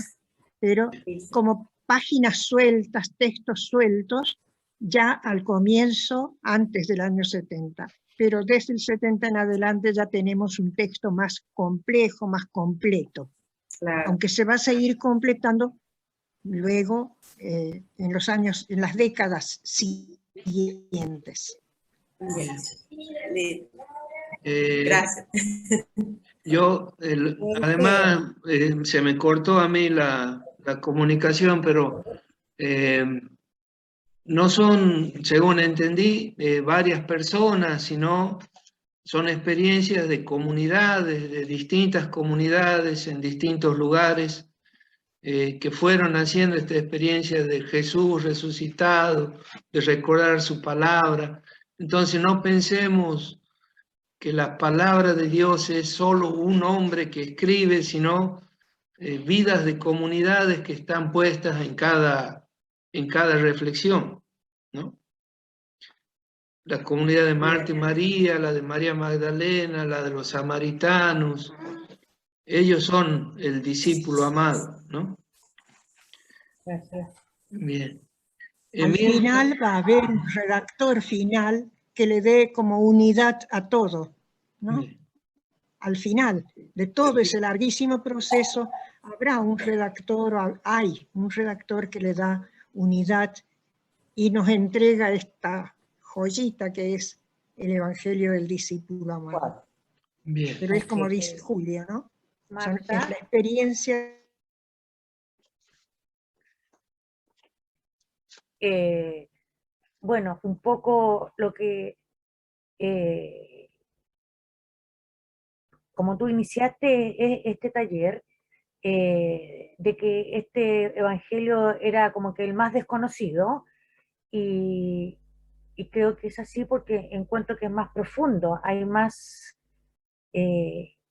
Pero como páginas sueltas, textos sueltos, ya al comienzo, antes del año 70. Pero desde el 70 en adelante ya tenemos un texto más complejo, más completo. Claro. Aunque se va a seguir completando luego en los años, en las décadas siguientes. Gracias. Yo, además, se me cortó a mí la comunicación, pero no son, según entendí, varias personas, sino son experiencias de comunidades, de distintas comunidades en distintos lugares, que fueron haciendo esta experiencia de Jesús resucitado, de recordar su palabra. Entonces no pensemos que la palabra de Dios es solo un hombre que escribe, sino vidas de comunidades que están puestas en cada reflexión, ¿no? La comunidad de Marta y María, la de María Magdalena, la de los samaritanos, ellos son el discípulo amado, ¿no? Bien. Al final va a haber un redactor final que le dé como unidad a todo, ¿no? Bien. Al final de todo ese larguísimo proceso habrá un redactor, hay un redactor que le da unidad y nos entrega esta joyita que es el Evangelio del discípulo amado. Bien. Pero es como dice Julia, ¿no? Es la experiencia. Bueno, un poco lo que, como tú iniciaste este taller, de que este evangelio era como que el más desconocido, y creo que es así porque encuentro que es más profundo, hay más,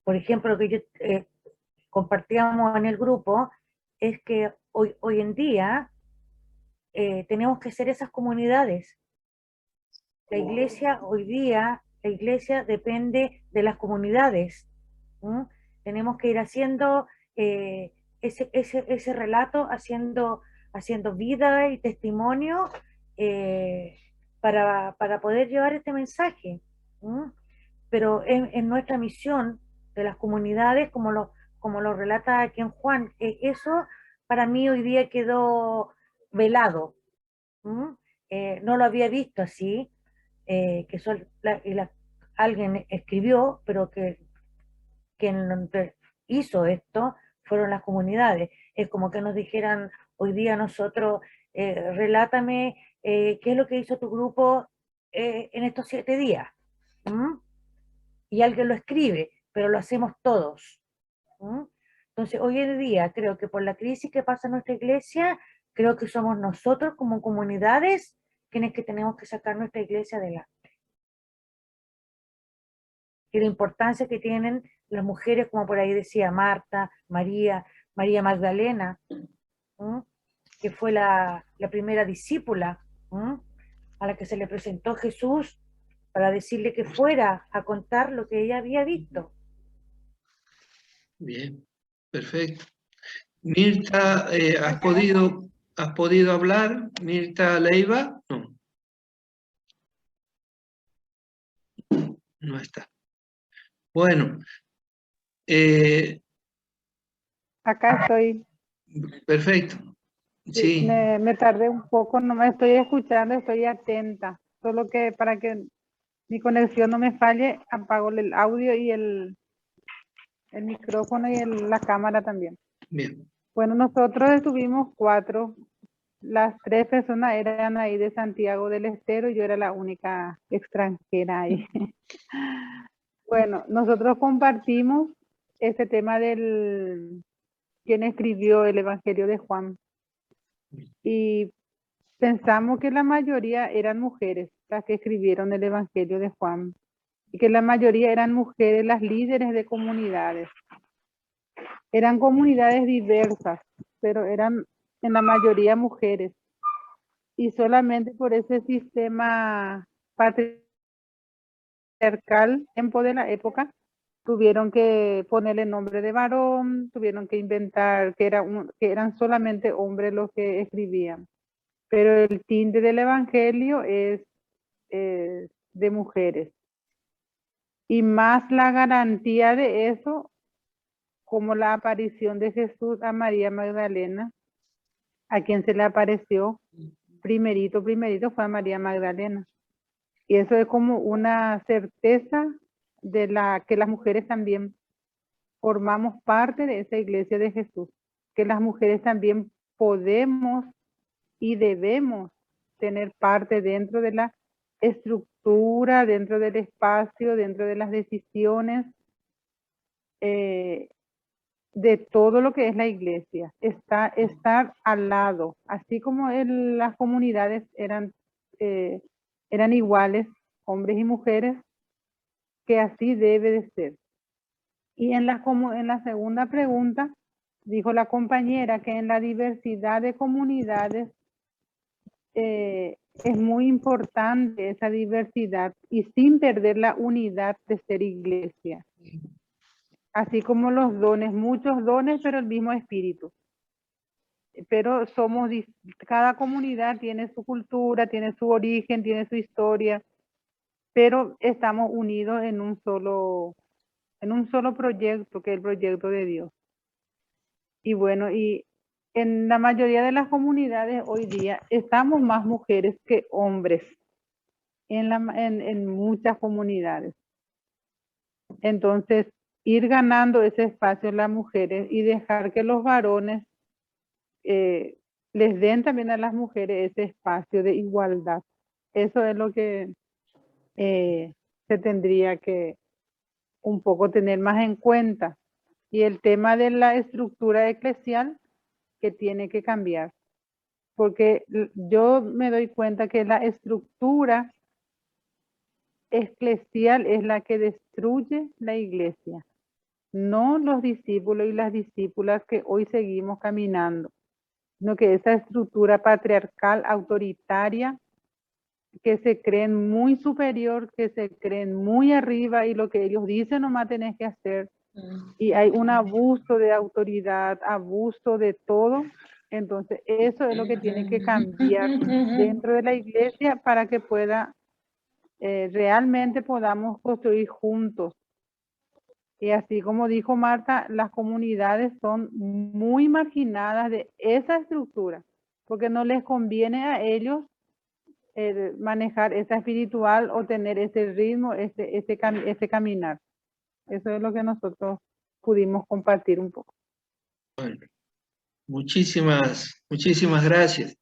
por ejemplo, lo que yo compartíamos en el grupo, es que hoy en día tenemos que ser esas comunidades. La iglesia hoy día la iglesia depende de las comunidades. ¿Mm? Tenemos que ir haciendo ese relato, haciendo vida y testimonio para poder llevar este mensaje. ¿Mm? Pero en nuestra misión de las comunidades, como lo relata aquí en Juan, eso para mí hoy día quedó velado. ¿Mm? No lo había visto así, que alguien escribió, pero que quien hizo esto fueron las comunidades. Es como que nos dijeran hoy día nosotros, relátame qué es lo que hizo tu grupo en estos 7 días. ¿Mm? Y alguien lo escribe, pero lo hacemos todos. ¿Mm? Entonces, hoy en día creo que por la crisis que pasa en nuestra iglesia, creo que somos nosotros como comunidades quienes que tenemos que sacar nuestra iglesia adelante. Y la importancia que tienen las mujeres, como por ahí decía Marta, María Magdalena, ¿m? Que fue la primera discípula, ¿m? A la que se le presentó Jesús para decirle que fuera a contar lo que ella había visto. Bien, perfecto. Mirta, ¿has podido hablar? Mirta Leiva, no. No está. Bueno, Acá estoy. perfecto. Sí, Me tardé un poco, no me estoy escuchando, estoy atenta. Solo que para que mi conexión no me falle, apago el audio y el micrófono y la cámara también. bien. Bueno, nosotros estuvimos 4. Las 3 personas eran ahí de Santiago del Estero y yo era la única extranjera ahí. Bueno, nosotros compartimos este tema del quien escribió el Evangelio de Juan. Y pensamos que la mayoría eran mujeres las que escribieron el Evangelio de Juan. Y que la mayoría eran mujeres las líderes de comunidades. Eran comunidades diversas, pero eran en la mayoría mujeres. Y solamente por ese sistema patriarcal, tiempo de la época, tuvieron que ponerle nombre de varón, tuvieron que inventar que eran solamente hombres los que escribían. Pero el tinte del Evangelio es de mujeres. Y más la garantía de eso, como la aparición de Jesús a María Magdalena, a quien se le apareció primerito fue a María Magdalena. Y eso es como una certeza de que las mujeres también formamos parte de esa iglesia de Jesús, que las mujeres también podemos y debemos tener parte dentro de la estructura, dentro del espacio, dentro de las decisiones, de todo lo que es la iglesia. Estar al lado, así como las comunidades eran iguales, hombres y mujeres, que así debe de ser. Y en la segunda pregunta, dijo la compañera que en la diversidad de comunidades es muy importante esa diversidad y sin perder la unidad de ser iglesia. Así como los dones, muchos dones, pero el mismo espíritu. Pero cada comunidad tiene su cultura, tiene su origen, tiene su historia, pero estamos unidos en un solo proyecto, que es el proyecto de Dios. Y bueno, y en la mayoría de las comunidades hoy día estamos más mujeres que hombres en muchas comunidades. Entonces, ir ganando ese espacio en las mujeres y dejar que los varones les den también a las mujeres ese espacio de igualdad. Eso es lo que se tendría que un poco tener más en cuenta. Y el tema de la estructura eclesial que tiene que cambiar. Porque yo me doy cuenta que la estructura eclesial es la que destruye la iglesia, no los discípulos y las discípulas que hoy seguimos caminando, sino que esa estructura patriarcal, autoritaria, que se creen muy superior, que se creen muy arriba y lo que ellos dicen nomás tenés que hacer. Y hay un abuso de autoridad, abuso de todo. Entonces eso es lo que tiene que cambiar dentro de la iglesia para que pueda realmente podamos construir juntos. Y así como dijo Marta, las comunidades son muy marginadas de esa estructura, porque no les conviene a ellos manejar esa espiritual o tener ese ritmo, ese caminar. Eso es lo que nosotros pudimos compartir un poco. Bueno, muchísimas gracias.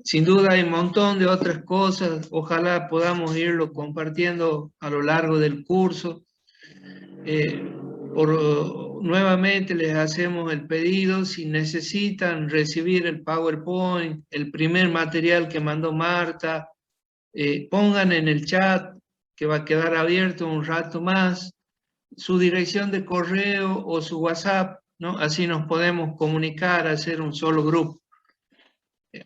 Sin duda hay un montón de otras cosas, ojalá podamos irlo compartiendo a lo largo del curso. Nuevamente les hacemos el pedido, si necesitan recibir el PowerPoint, el primer material que mandó Marta, pongan en el chat, que va a quedar abierto un rato más, su dirección de correo o su WhatsApp, ¿no? Así nos podemos comunicar, hacer un solo grupo.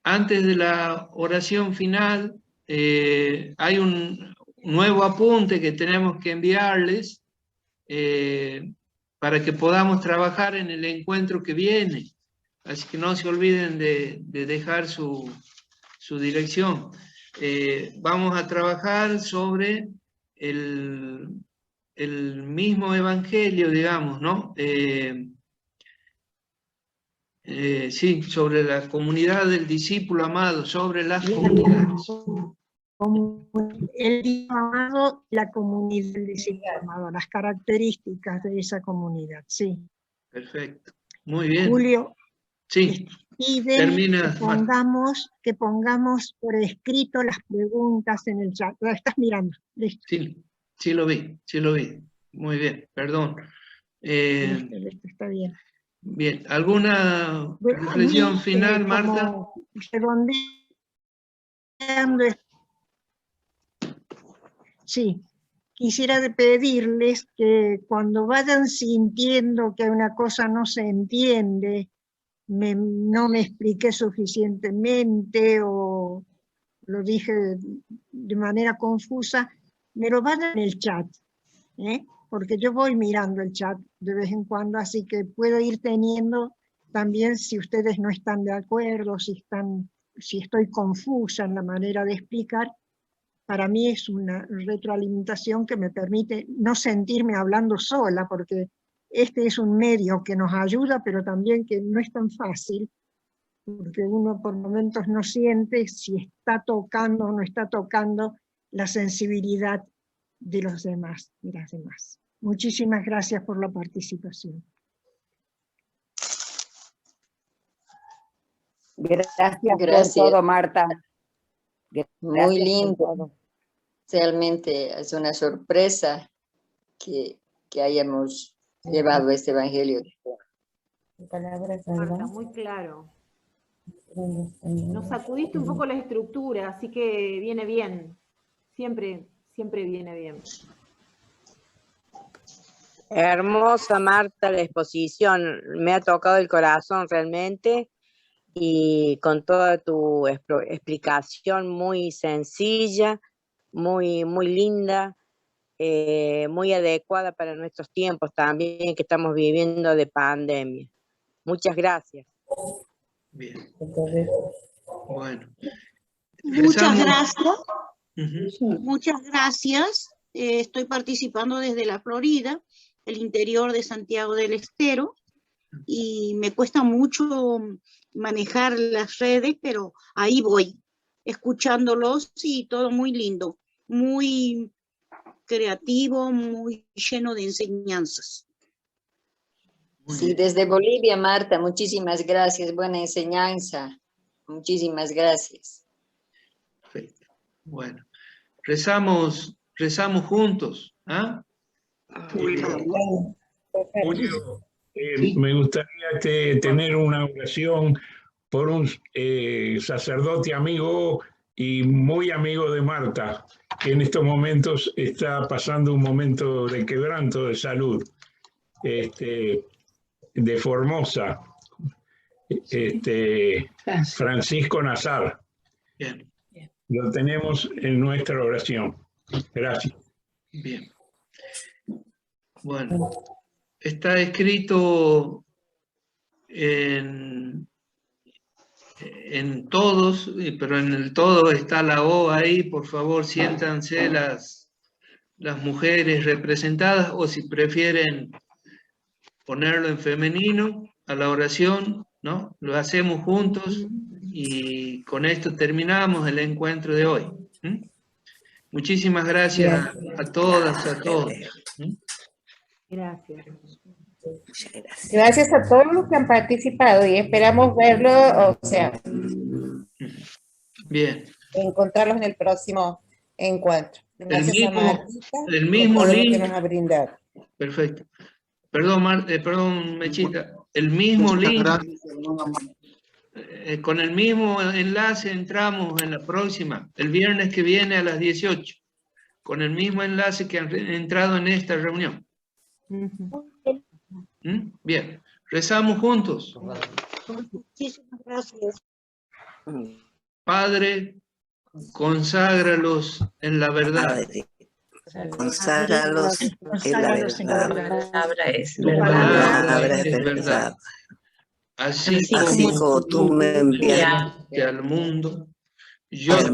Antes de la oración final, hay un nuevo apunte que tenemos que enviarles para que podamos trabajar en el encuentro que viene. Así que no se olviden de dejar su dirección. Vamos a trabajar sobre el mismo evangelio, digamos, ¿no? Sí, sobre la comunidad del discípulo amado, sobre las comunidades. El discípulo amado, la comunidad del discípulo amado, las características de esa comunidad, sí. Perfecto, muy bien. Julio, sí, piden termina, que pongamos por escrito las preguntas en el chat. ¿Lo estás mirando? Listo. Sí lo vi. Muy bien, perdón. Listo, está bien. Bien, ¿alguna reflexión final, Marta? Redondeando. Sí, quisiera pedirles que cuando vayan sintiendo que una cosa no se entiende, no me expliqué suficientemente o lo dije de manera confusa, me lo vayan en el chat, porque yo voy mirando el chat de vez en cuando, así que puedo ir teniendo también, si ustedes no están de acuerdo, si estoy confusa en la manera de explicar, para mí es una retroalimentación que me permite no sentirme hablando sola, porque este es un medio que nos ayuda, pero también que no es tan fácil, porque uno por momentos no siente si está tocando o no está tocando la sensibilidad de los demás y las demás. Muchísimas gracias por la participación. Gracias por todo, Marta. Muy lindo. Realmente es una sorpresa que hayamos llevado este evangelio. Marta, muy claro. Nos sacudiste un poco la estructura, así que viene bien. Siempre viene bien. Hermosa, Marta, la exposición. Me ha tocado el corazón realmente. Y con toda tu explicación muy sencilla, muy linda, muy adecuada para nuestros tiempos también que estamos viviendo de pandemia. Muchas gracias. Bien. Bueno. Muchas gracias. Muchas gracias. Estoy participando desde la Florida, el interior de Santiago del Estero, y me cuesta mucho manejar las redes, pero ahí voy, escuchándolos y todo muy lindo, muy creativo, muy lleno de enseñanzas. Sí, desde Bolivia, Marta, muchísimas gracias, buena enseñanza, muchísimas gracias. Perfecto. Bueno, rezamos juntos, ¿ah? Julio, me gustaría tener una oración por un sacerdote amigo y muy amigo de Marta, que en estos momentos está pasando un momento de quebranto de salud, de Formosa, Francisco Nazar. Bien. lo tenemos en nuestra oración. Gracias. Bien. Bueno, está escrito en todos, pero en el todo está la O ahí. Por favor, siéntanse las mujeres representadas, o si prefieren ponerlo en femenino a la oración, ¿no? Lo hacemos juntos y con esto terminamos el encuentro de hoy. Muchísimas gracias a todas, a todos. Gracias. Gracias a todos los que han participado y esperamos verlo, o sea, bien, encontrarlos en el próximo encuentro. Gracias a Martita el mismo por todo lo link que nos ha brindado. Perfecto. Perdón, Mechita. El mismo link, con el mismo enlace entramos en la próxima, el viernes que viene a las 18, con el mismo enlace que han entrado en esta reunión. Bien, rezamos juntos. Muchísimas gracias. Padre, conságralos en la verdad. Conságralos en la verdad. La palabra es Tu palabra es verdad. Así como tú me enviaste al mundo, yo al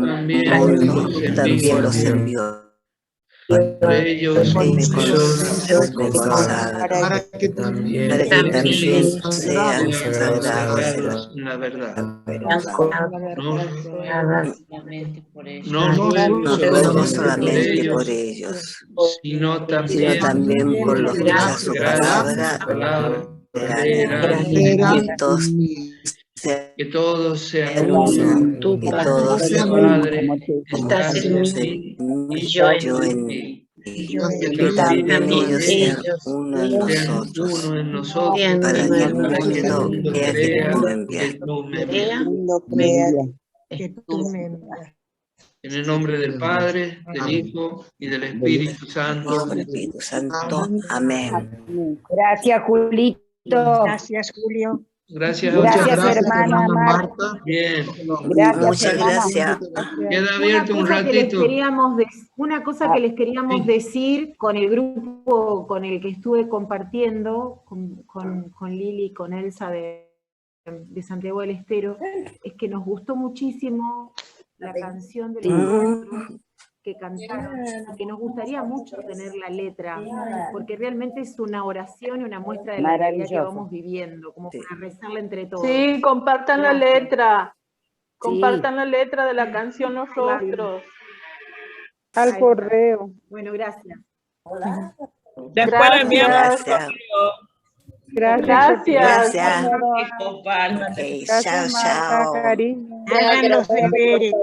también los envío. Para ellos me consagro, para que también sean sagrados en la verdad. No ruego solamente por ellos, sino también por los que a su palabra que todos sean uno, tu Padre, estás en mí y yo en ti. Que también ellos sean uno en nosotros, para que el mundo crea que tú me envías. En el nombre del Padre, del Hijo y del Espíritu Santo. Amén. Gracias, Julito. Gracias, Julio. Gracias, hermana Marta. Bien. Muchas gracias. Queda abierto un ratito. Una cosa que les queríamos decir con el grupo con el que estuve compartiendo, con Lili y con Elsa de Santiago del Estero, es que nos gustó muchísimo la canción del encuentro que cantaron, que nos gustaría mucho tener la letra, porque realmente es una oración y una muestra de la realidad que vamos viviendo, como para rezarla entre todos. Sí, compartan la letra. Compartan la letra de la canción Los Rostros. Al correo. Bueno, gracias. Después la enviamos al correo. Gracias. Chao, chao. Háganlos deberes.